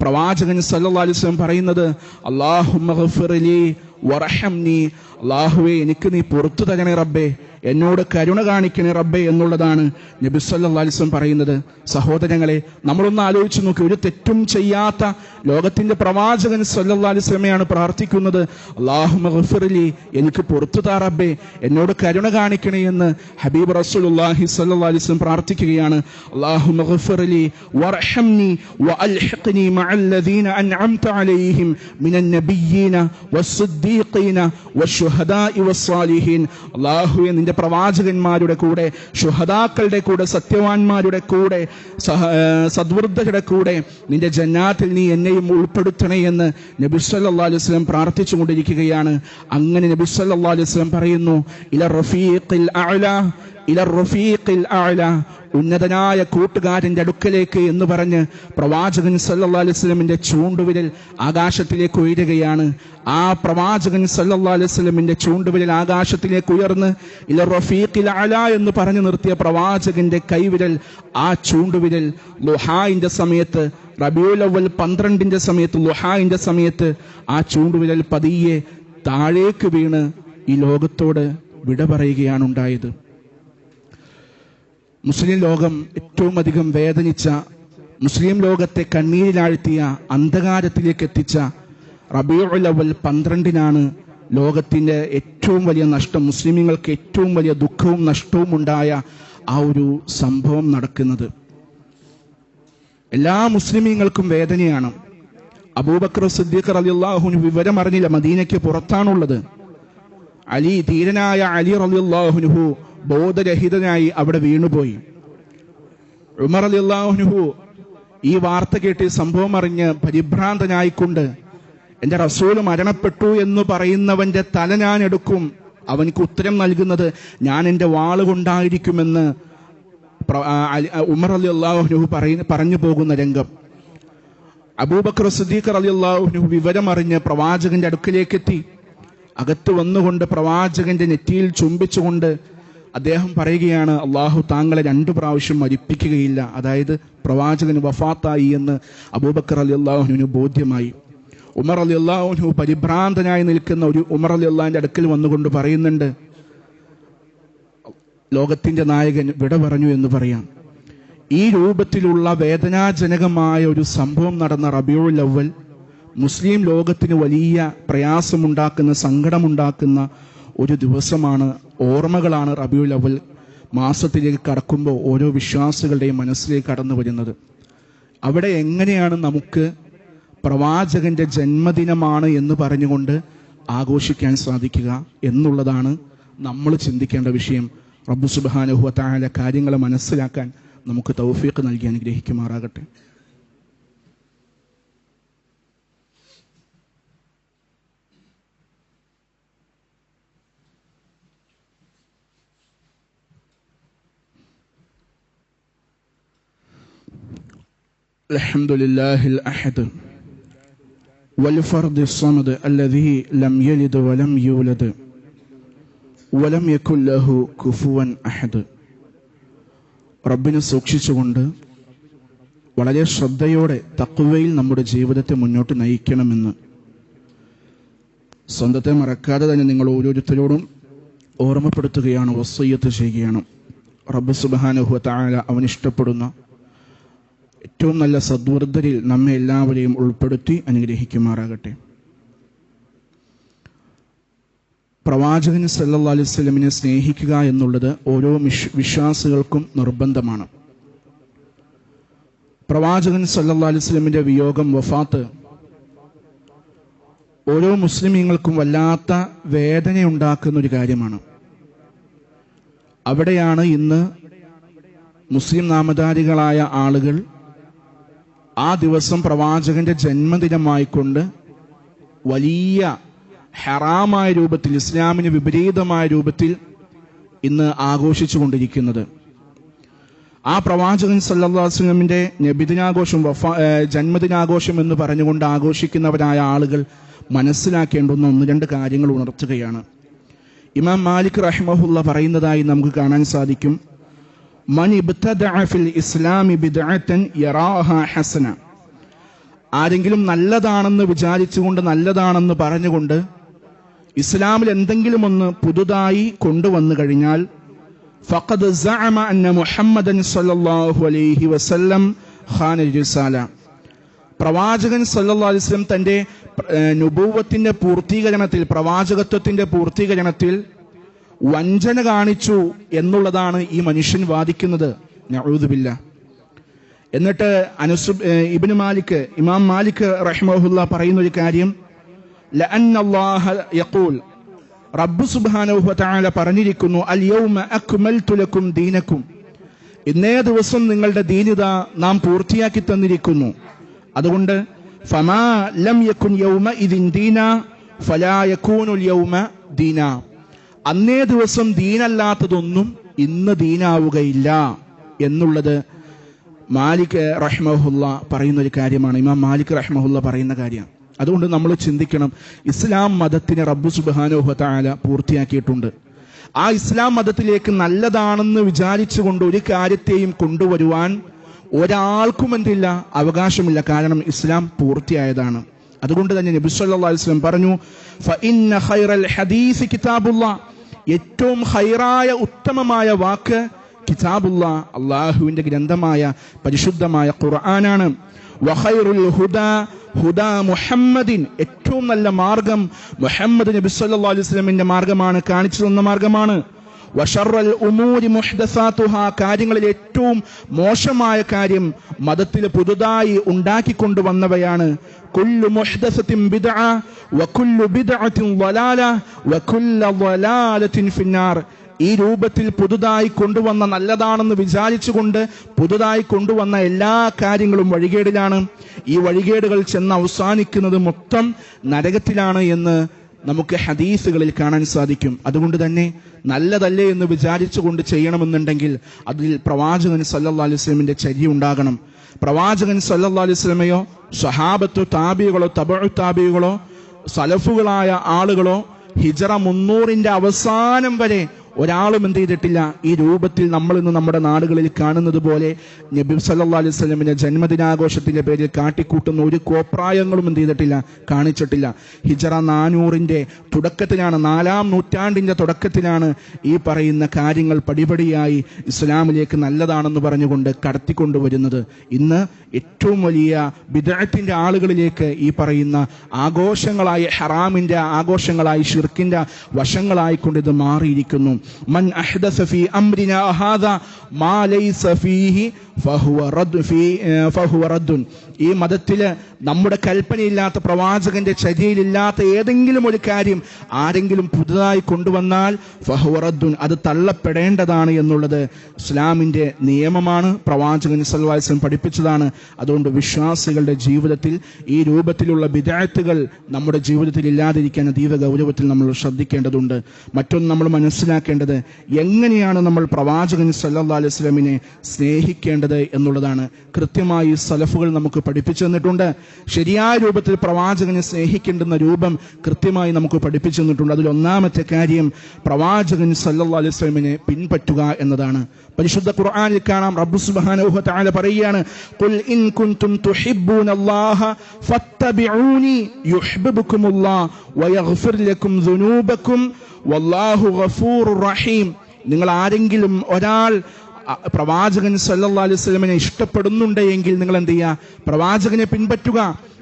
പ്രവാചകൻ സല്ലല്ലാഹു അലൈഹി വസല്ലം പറയുന്നത്, അല്ലാഹുമ്മ ഗ്ഫിർലി വറഹംനി, അല്ലാഹുവേ എനിക്ക് നീ പുറത്തു തരണേ റബ്ബേ, എന്നോട് കരുണ കാണിക്കണേ റബ്ബേ എന്നുള്ളതാണ് നബി സല്ലല്ലാഹു അലൈഹി വസല്ലം പറയുന്നത്. സഹോദരങ്ങളെ, നമ്മളൊന്ന് ആലോചിച്ച് നോക്കി, ഒരു തെറ്റും ചെയ്യാത്ത ലോകത്തിന്റെ പ്രവാചകൻ സല്ലല്ലാഹു അലൈഹി വസല്ലമയാണ് പ്രാർത്ഥിക്കുന്നത്, അല്ലാഹുമ്മ ഗ്ഫിർലി, എനിക്ക് പുറത്തു താ റബ്ബേ, എന്നോട് കരുണ കാണിക്കണേ എന്ന് ഹബീബ് റസൂലുള്ളാഹി സല്ലല്ലാഹു അലൈഹി വസല്ലം പ്രാർത്ഥിക്കുകയാണ്. അല്ലാഹുമ്മ ഗ്ഫിർലി വറഹംനി വഅൽഹിഖ്നി മഅല്ലദീന അൻഅംത അലൈഹിം മിനൻ നബിയ്യീന വസ്സിദ്ദീഖീന വശുഹദാഇ വസ്സാലിഹീൻ. അല്ലാഹുവേ, നിന്റെ പ്രവാചകന്മാരുടെ കൂടെ, ശുഹദാക്കളുടെ കൂടെ, സത്യവാന്മാരുടെ കൂടെ, സദ്വൃദ്ധരുടെ കൂടെ നിന്റെ ജന്നാത്തിൽ നീ എന്നെയും ഉൾപ്പെടുത്തണേ എന്ന് നബി സല്ലല്ലാഹു അലൈഹി വസല്ലം പ്രാർത്ഥിച്ചുകൊണ്ടിരിക്കുകയാണ്. അങ്ങനെ നബി സല്ലല്ലാഹു അലൈഹി വസല്ലം പറയുന്നു, ഇല റഫീഖിൽ അഅ്ല, ഇല റഫീഖിൽ അഅ്ല, ഉന്നതനായ കൂട്ടുകാരന്റെ അടുക്കലേക്ക് എന്ന് പറഞ്ഞ് പ്രവാചകൻ സല്ലല്ലാഹു അലൈഹി വസല്ലമിന്റെ ചൂണ്ടുവിരൽ ആകാശത്തിലേക്ക് ഉയരുകയാണ്. ആ പ്രവാചകൻ സല്ലല്ലാഹു അലൈഹി വസല്ലമിന്റെ ചൂണ്ടുവിരൽ ആകാശത്തിലേക്ക് ഉയർന്ന് ഇല റഫീഖിൽ അഅ്ല എന്ന് പറഞ്ഞു നിർത്തിയ പ്രവാചകന്റെ കൈവിരൽ, ആ ചൂണ്ടുവിരൽ ളുഹാന്റെ സമയത്ത്, റബീഉൽ അവ്വൽ 12ന്റെ സമയത്ത്, ളുഹാന്റെ സമയത്ത് ആ ചൂണ്ടുവിരൽ പതിയെ താഴേക്ക് വീണ് ഈ ലോകത്തോട് വിട പറയുകയാണ് ഉണ്ടായത്. മുസ്ലിം ലോകം ഏറ്റവും അധികം വേദനിച്ച, മുസ്ലിം ലോകത്തെ കണ്ണീരിലാഴ്ത്തിയ, അന്ധകാരത്തിലേക്ക് എത്തിച്ച റബീഉൽ അവ്വൽ 12-നാണ് ലോകത്തിന്റെ ഏറ്റവും വലിയ നഷ്ടം, മുസ്ലിമീങ്ങൾക്ക് ഏറ്റവും വലിയ ദുഃഖവും നഷ്ടവും ഉണ്ടായ ആ ഒരു സംഭവം നടക്കുന്നത്. എല്ലാ മുസ്ലിമീങ്ങൾക്കും വേദനയാണ്. അബൂബക്കർ സിദ്ദീഖ് റളിയല്ലാഹു അൻഹു വിവരം അറിഞ്ഞില്ല, മദീനയ്ക്ക് പുറത്താണുള്ളത്. ധീരനായ അലി റളിയല്ലാഹു അൻഹു ബോധരഹിതനായി അവിടെ വീണുപോയി. ഉമർ റളിയല്ലാഹു അൻഹു ഈ വാർത്ത കേട്ട് സംഭവം അറിഞ്ഞ് പരിഭ്രാന്തനായിക്കൊണ്ട്, എന്റെ റസൂൽ മരണപ്പെട്ടു എന്ന് പറയുന്നവന്റെ തല ഞാൻ എടുക്കും, അവനക്ക് ഉത്തരം നൽകുന്നത് ഞാൻ എന്റെ വാള് കൊണ്ടായിരിക്കുമെന്ന് ഉമർ റളിയല്ലാഹു അൻഹു പറഞ്ഞു പോകുന്ന രംഗം. അബൂബക്കർ സിദ്ദീഖ് റളിയല്ലാഹു അൻഹു വിവരമറിഞ്ഞ് പ്രവാചകന്റെ അടുക്കലേക്കെത്തി. അകത്ത് വന്നുകൊണ്ട് പ്രവാചകന്റെ നെറ്റിയിൽ ചുംബിച്ചുകൊണ്ട് അദ്ദേഹം പറയുകയാണ്, അള്ളാഹു താങ്കളെ 2 പ്രാവശ്യം മരിപ്പിക്കുകയില്ല. അതായത് പ്രവാചകന് വഫാത്തായി എന്ന് അബൂബക്കർ റളിയല്ലാഹു അൻഹുവിന് ബോധ്യമായി. ഉമർ റളിയല്ലാഹു അൻഹു പരിഭ്രാന്തനായി നിൽക്കുന്ന ഒരു ഉമർ റളിയല്ലാഹുവിന്റെ അടുക്കൽ വന്നുകൊണ്ട് പറയുന്നുണ്ട്, ലോകത്തിന്റെ നായകൻ വിട പറഞ്ഞു എന്ന് പറയാം. ഈ രൂപത്തിലുള്ള വേദനാജനകമായ ഒരു സംഭവം നടന്ന റബീഉൽ അവ്വൽ മുസ്ലിം ലോകത്തിന് വലിയ പ്രയാസമുണ്ടാക്കുന്ന, സങ്കടമുണ്ടാക്കുന്ന ഒരു ദിവസമാണ്. ഓർമ്മകളാണ് റബീഉൽ അവ്വൽ മാസത്തിലേക്ക് കടക്കുമ്പോൾ ഓരോ വിശ്വാസികളുടെയും മനസ്സിലേക്ക് കടന്നു വരുന്നത്. അവിടെ എങ്ങനെയാണ് നമുക്ക് പ്രവാചകന്റെ ജന്മദിനമാണ് എന്ന് പറഞ്ഞുകൊണ്ട് ആഘോഷിക്കാൻ സാധിക്കുക എന്നുള്ളതാണ് നമ്മൾ ചിന്തിക്കേണ്ട വിഷയം. റബ്ബ് സുബ്ഹാനഹു വ തആല കാര്യങ്ങളെ മനസ്സിലാക്കാൻ നമുക്ക് തൗഫീഖ് നൽകി അനുഗ്രഹിക്കുമാറാകട്ടെ. അൽഹംദുലില്ലാഹിൽ അഹദ് والفرد الصمد الذي لم يلد ولم يولد ولم يكن له كفوا أحد. റബ്ബിനെ സൂക്ഷിച്ചുകൊണ്ട് വളരെ ശ്രദ്ധയോടെ തഖ്വയിൽ നമ്മുടെ ജീവിതത്തെ മുന്നോട്ട് നയിക്കണമെന്ന് സ്വന്തത്തെ മറക്കാതെ തന്നെ നിങ്ങൾ ഓരോരുത്തരോടും ഓർമ്മപ്പെടുത്തുകയാണ്, വസിയ്യത്ത് ചെയ്യുകയാണ്. റബ്ബ് സുബ്ഹാനഹു വ തആല അവനിഷ്ടപ്പെടുന്ന ഏറ്റവും നല്ല സദ്വൃദ്ധരിൽ നമ്മെ എല്ലാവരെയും ഉൾപ്പെടുത്തി അനുഗ്രഹിക്കുമാറാകട്ടെ. പ്രവാചകൻ സല്ലല്ലാഹു അലൈഹി വസല്ലമിനെ സ്നേഹിക്കുക എന്നുള്ളത് ഓരോ വിശ്വാസികൾക്കും നിർബന്ധമാണ്. പ്രവാചകൻ സല്ലല്ലാഹു അലൈഹി വസല്ലമിന്റെ വിയോഗം, വഫാത്ത് ഓരോ മുസ്ലിമീങ്ങൾക്കും വല്ലാത്ത വേദനയുണ്ടാക്കുന്ന ഒരു കാര്യമാണ്. അവിടെയാണ് ഇന്ന് മുസ്ലിം നാമധാരികളായ ആളുകൾ ആ ദിവസം പ്രവാചകന്റെ ജന്മദിനമായിക്കൊണ്ട് വലിയ ഹറാമായ രൂപത്തിൽ, ഇസ്ലാമിന് വിപരീതമായ രൂപത്തിൽ ഇന്ന് ആഘോഷിച്ചു കൊണ്ടിരിക്കുന്നത്. ആ പ്രവാചകൻ സല്ലല്ലാഹു അലൈഹി വസല്ലമിന്റെ നബിദിനാഘോഷം, ജന്മദിനാഘോഷം എന്ന് പറഞ്ഞുകൊണ്ട് ആഘോഷിക്കുന്നവരായ ആളുകൾ മനസ്സിലാക്കേണ്ടുന്ന 1-2 കാര്യങ്ങൾ ഉണർത്തുകയാണ്. ഇമാം മാലിക് റഹിമഹുല്ല പറയുന്നതായി നമുക്ക് കാണാൻ സാധിക്കും, മൻ ഇബ്തദഅ ഫിൽ ഇസ്ലാമി ബിദ്അതൻ യറാഹ ഹസന. ആരെങ്കിലും നല്ലതാണെന്ന് വിചാരിച്ചുകൊണ്ട്, നല്ലതാണെന്ന് പറഞ്ഞുകൊണ്ട് ഇസ്ലാമിൽ എന്തെങ്കിലും ഒന്ന് പുതുതായി കൊണ്ടുവന്നു കഴിഞ്ഞാൽ, ഫഖദ് സഅമ അന്ന മുഹമ്മദൻ സ്വല്ലല്ലാഹു അലൈഹി വസല്ലം ഖാന റിസാല. പ്രവാചകൻ സല്ലല്ലാഹു അലൈഹി വസല്ലം തന്റെ നുബുവത്തിന്റെ പൂർത്തീകരണത്തിൽ, പ്രവാചകത്വത്തിന്റെ പൂർത്തീകരണത്തിൽ വഞ്ചന കാണിച്ചു എന്നുള്ളതാണ് ഈ മനുഷ്യൻ വാദിക്കുന്നത്. നഊദു ബില്ലാഹ്. എന്നിട്ട് ഇബ്നു മാലിക്, ഇമാം മാലിക് റഹിമഹുല്ലാ പറയുന്ന ഒരു കാര്യം, ലഅന്നല്ലാഹ യഖൂൽ, റബ്ബ് സുബ്ഹാനഹു വ തആല പറഞ്ഞിരിക്കുന്നു, അൽ യൗമ അക്മൽതു ലക്കും ദീനക്കും, ഇന്നേ ദിവസം നിങ്ങളുടെ ദീനിത നാം പൂർത്തിയാക്കി തന്നിരിക്കുന്നു. അതുകൊണ്ട് ഫമാ ലം യകുൻ യൗമ ഇദിൻ ദീന ഫലാ യകൂനുൽ യൗമ ദീന, അന്നേ ദിവസം ദീനല്ലാത്തതൊന്നും ഇന്ന് ദീനാവുകയില്ല എന്നുള്ളത് മാലിക് റഹ്മഹുല്ല പറയുന്ന ഒരു കാര്യമാണ്. ഇമാം മാലിക് റഹ്മഹുല്ല പറയുന്ന കാര്യമാണ്. അതുകൊണ്ട് നമ്മൾ ചിന്തിക്കണം, ഇസ്ലാം മതത്തിനെ റബ്ബ് സുബ്ഹാനഹു വ തആല പൂർത്തിയാക്കിയിട്ടുണ്ട്. ആ ഇസ്ലാം മതത്തിലേക്ക് നല്ലതാണെന്ന് വിചാരിച്ചുകൊണ്ട് ഒരു കാര്യത്തെയും കൊണ്ടുവരുവാൻ ഒരാൾക്കും എന്തില്ല, അവകാശമില്ല. കാരണം ഇസ്ലാം പൂർത്തിയായതാണ്. അതുകൊണ്ട് തന്നെ നബി സല്ലല്ലാഹു അലൈഹി വസല്ലം പറഞ്ഞു, ഫഇന്ന ഖൈറൽ ഹദീസ് കിതാബുല്ലാഹ്, ഏറ്റവും ഖൈറായ ഉത്തമമായ വാക്ക് കിതാബുല്ലാഹ്, അല്ലാഹുവിന്റെ ഗ്രന്ഥമായ പരിശുദ്ധമായ ഖുർആനാണ്. വഖൈറുൽ ഹുദാ ഹുദാ മുഹമ്മദിൻ, ഏറ്റവും നല്ല മാർഗം മുഹമ്മദ് നബി സല്ലല്ലാഹു അലൈഹി വസല്ലമിന്റെ മാർഗമാണ്, കാണിച്ചു തന്ന മാർഗമാണ്. വശറൽ ഉമൂരി മുഹ്ദസാതുഹാ, കാര്യങ്ങളിൽ ഏറ്റവും മോശമായ കാര്യം മതത്തിൽ പുതുതായി ഉണ്ടാക്കിക്കൊണ്ടുവന്നവയാണ്. കുല്ലു മുഹ്ദസത്തിൻ ബിദ്അ വകുല്ലു ബിദ്അത്തിൻ ളലാല വകുല്ലു ളലാലത്തിൻ ഫിന്നാർ. ഈ രൂപത്തിൽ പുതുതായി കൊണ്ടുവന്ന നല്ലതാണെന്ന് വിചാരിച്ചുകൊണ്ട് പുതുതായി കൊണ്ടുവന്ന എല്ലാ കാര്യങ്ങളും വഴികേടിലാണ്. ഈ വഴികേടുകൾ ചെന്ന് അവസാനിക്കുന്നത് മൊത്തം നരകത്തിലാണ് എന്ന് നമുക്ക് ഹദീസുകളിൽ കാണാൻ സാധിക്കും. അതുകൊണ്ട് തന്നെ നല്ലതല്ലേ എന്ന് വിചാരിച്ചുകൊണ്ട് ചെയ്യണമെന്നുണ്ടെങ്കിൽ അതിൽ പ്രവാചകൻ സല്ലല്ലാഹു അലൈഹി വസല്ലമിന്റെ ചര്യ ഉണ്ടാകണം. പ്രവാചകൻ സല്ലല്ലാഹു അലൈഹി വസല്ലമയോ സ്വഹാബത്തോ താബികളോ തബഉ താബികളോ സലഫുകളായ ആളുകളോ ഹിജറ 300-ന്റെ അവസാനം വരെ ഒരാളും എന്ത് ചെയ്തിട്ടില്ല ഈ രൂപത്തിൽ നമ്മൾ ഇന്ന് നമ്മുടെ നാടുകളിൽ കാണുന്നത് പോലെ നബി സല്ലല്ലാഹു അലൈഹി വസല്ലമിന്റെ ജന്മദിനാഘോഷത്തിന്റെ പേരിൽ കാട്ടിക്കൂട്ടുന്ന ഒരു കോപ്രായങ്ങളും എന്ത് ചെയ്തിട്ടില്ല, കാണിച്ചിട്ടില്ല. ഹിജറ 400-ന്റെ തുടക്കത്തിലാണ്, 4-ാം നൂറ്റാണ്ടിന്റെ തുടക്കത്തിലാണ് ഈ പറയുന്ന കാര്യങ്ങൾ പടിപടിയായി ഇസ്ലാമിലേക്ക് നല്ലതാണെന്ന് പറഞ്ഞുകൊണ്ട് കടത്തിക്കൊണ്ടുവരുന്നത്. ഇന്ന് ഏറ്റവും വലിയ ബിദ്അത്തിന്റെ ആളുകളിലേക്ക് ഈ പറയുന്ന ആഘോഷങ്ങളായി, ഹറാമിന്റെ ആഘോഷങ്ങളായി, ഷിർക്കിന്റെ വശങ്ങളായിക്കൊണ്ട് ഇത് മാറിയിരിക്കുന്നു. മൻ അഹ്ദസ ഫീ അംരിനാ ഹാദാ മാ ലൈസ ഫീഹി ഫഹുവ റദ്ദുൻ. ഈ മതത്തില് നമ്മുടെ കൽപ്പനയില്ലാത്ത, പ്രവാചകന്റെ ചര്യയിലില്ലാത്ത ഏതെങ്കിലും ഒരു കാര്യം ആരെങ്കിലും പുതുതായി കൊണ്ടുവന്നാൽ ഫഹുവ റദ്ദുൻ, അത് തള്ളപ്പെടേണ്ടതാണ് എന്നുള്ളത് ഇസ്ലാമിന്റെ നിയമമാണ്, പ്രവാചകൻ സല്ലല്ലാഹു അലൈഹി വസല്ലം പഠിപ്പിച്ചതാണ്. അതുകൊണ്ട് വിശ്വാസികളുടെ ജീവിതത്തിൽ ഈ രൂപത്തിലുള്ള ബിദ്അത്തുകൾ നമ്മുടെ ജീവിതത്തിൽ ഇല്ലാതിരിക്കാൻ അതീവ ഗൗരവത്തിൽ നമ്മൾ ശ്രദ്ധിക്കേണ്ടതുണ്ട്. മറ്റൊന്ന് നമ്മൾ മനസ്സിലാക്കേണ്ടത്, എങ്ങനെയാണ് നമ്മൾ പ്രവാചകൻ സല്ലല്ലാഹു അലൈഹി വസല്ലമിനെ സ്നേഹിക്കേണ്ടത് എന്നുള്ളതാണ്. കൃത്യമായി സലഫുകൾ നമുക്ക് പഠിപ്പിച്ചു തന്നിട്ടുണ്ട്. ശരിയായ രൂപത്തിൽ പ്രവാചകനെ സ്നേഹിക്കേണ്ടുന്ന രൂപം കൃത്യമായി നമുക്ക് പഠിപ്പിച്ചു തന്നിട്ടുണ്ട്. അതിൽ ഒന്നാമത്തെ കാര്യം പ്രവാചകൻ സല്ലല്ലാഹു അലൈഹി വസല്ലമിനെ പിൻപറ്റുക എന്നതാണ്. പരിശുദ്ധ ഖുർആനിൽ കാണാം, റബ്ബ് സുബ്ഹാനഹു വ തആല പറയുകയാണ്, ഖുൽ ഇൻ കുൻതും തുഹിബ്ബൂനല്ലാഹ ഫത്തബിഊനി യുഹ്ബിബുകുമുല്ലാഹ് വയഗ്ഫിർ ലക്കും ദുനൂബക്കും വല്ലാഹു ഗഫൂറുർ റഹീം. നിങ്ങൾ ആരെങ്കിലും ഒരാൾ പ്രവാചകൻ സല്ലല്ലാഹു അലൈഹി വസല്ലമയെ ഇഷ്ടപ്പെടുന്നുണ്ടെങ്കിൽ നിങ്ങൾ എന്ത് ചെയ്യുക, പ്രവാചകനെ പിൻപറ്റുക.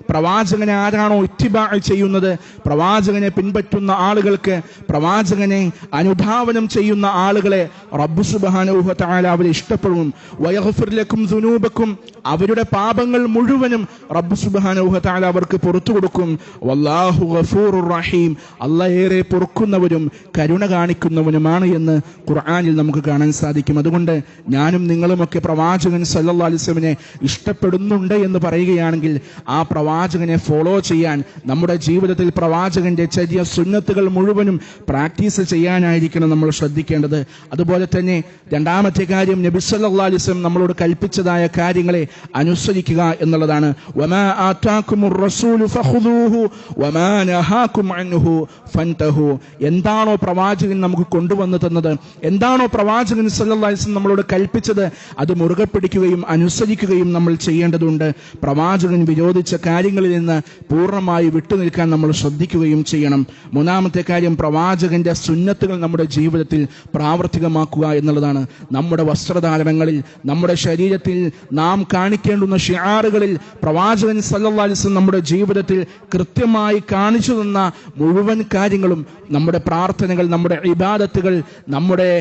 പ്രവാചകനെ ആരാണോ ഇത്തിബാ ചെയ്യുന്നത്, പ്രവാചകനെ പിൻപറ്റുന്ന ആളുകൾക്ക്, പ്രവാചകനെ അനുധാവനം ചെയ്യുന്ന ആളുകളെ റബ്ബ് സുബ്ഹാനഹു വ തആല അവരെ ഇഷ്ടപ്പെടും. വയഗ്ഫിർ ലക്കും ദുനൂബക്കും, അവരുടെ പാപങ്ങൾ മുഴുവനും റബ്ബ് സുബ്ഹാനഹു വ തആല അവർക്ക് പുറത്തു കൊടുക്കും. വല്ലാഹു ഗഫൂറുർ റഹീം, അല്ലാഹ് ഏറെ പൊറുക്കുന്നവരും കരുണ കാണിക്കുന്നവനുമാണ് എന്ന് ഖുർആനിൽ നമുക്ക് കാണാൻ സാധിക്കും. അതുകൊണ്ട് ഞാനും നിങ്ങളുമൊക്കെ പ്രവാചകൻ സല്ലല്ലാഹു അലൈഹി വസല്ലമയെ ഇഷ്ടപ്പെടുന്നുണ്ട് എന്ന് പറയുകയാണെങ്കിൽ ആ പ്രവാചകനെ ഫോളോ ചെയ്യാൻ, നമ്മുടെ ജീവിതത്തിൽ പ്രവാചകന്റെ ചര്യ സുന്നത്തുകൾ മുഴുവനും പ്രാക്ടീസ് ചെയ്യാനായിരിക്കണം നമ്മൾ ശ്രദ്ധിക്കേണ്ടത്. അതുപോലെ തന്നെ രണ്ടാമത്തെ കാര്യം, നബി സല്ലല്ലാഹു അലൈഹി വസല്ലം നമ്മളോട് കൽപ്പിച്ചതായ കാര്യങ്ങളെ അനുസരിക്കുക എന്നുള്ളതാണ്. വമാ ആതാകുമുർ റസൂലു ഫഖുദൂഹു വമാ നഹാകും അൻഹു ഫൻതഹു. എന്താണോ പ്രവാചകൻ നമുക്ക് കൊണ്ടുവന്നു തന്നത്, എന്താണോ പ്രവാചകൻ സല്ലല്ലാഹു അലൈഹി വസല്ലം നമ്മളോട് കൽപ്പിച്ചത്, അത് മുറുകെ പിടിക്കുകയും അനുസരിക്കുകയും നമ്മൾ ചെയ്യേണ്ടതുണ്ട്. പ്രവാചകൻ വിരോധിച്ച കാര്യങ്ങളിൽ നിന്ന് പൂർണ്ണമായി വിട്ടുനിൽക്കാൻ നമ്മൾ ശ്രദ്ധിക്കുകയും ചെയ്യണം. മൂന്നാമത്തെ കാര്യം, പ്രവാചകന്റെ സുന്നത്തുകൾ നമ്മുടെ ജീവിതത്തിൽ പ്രാവർത്തികമാക്കുക എന്നുള്ളതാണ്. നമ്മുടെ വസ്ത്രധാരണങ്ങളിൽ, നമ്മുടെ ശരീരത്തിൽ നാം കാണിക്കേണ്ടുന്ന ഷിആറുകളിൽ പ്രവാചകൻ സല്ലല്ലാഹു അലൈഹി വസല്ലം നമ്മുടെ ജീവിതത്തിൽ കൃത്യമായി കാണിച്ചു തന്ന മുഴുവൻ കാര്യങ്ങളും, നമ്മുടെ പ്രാർത്ഥനകൾ, നമ്മുടെ ഇബാദത്തുകൾ, നമ്മുടെ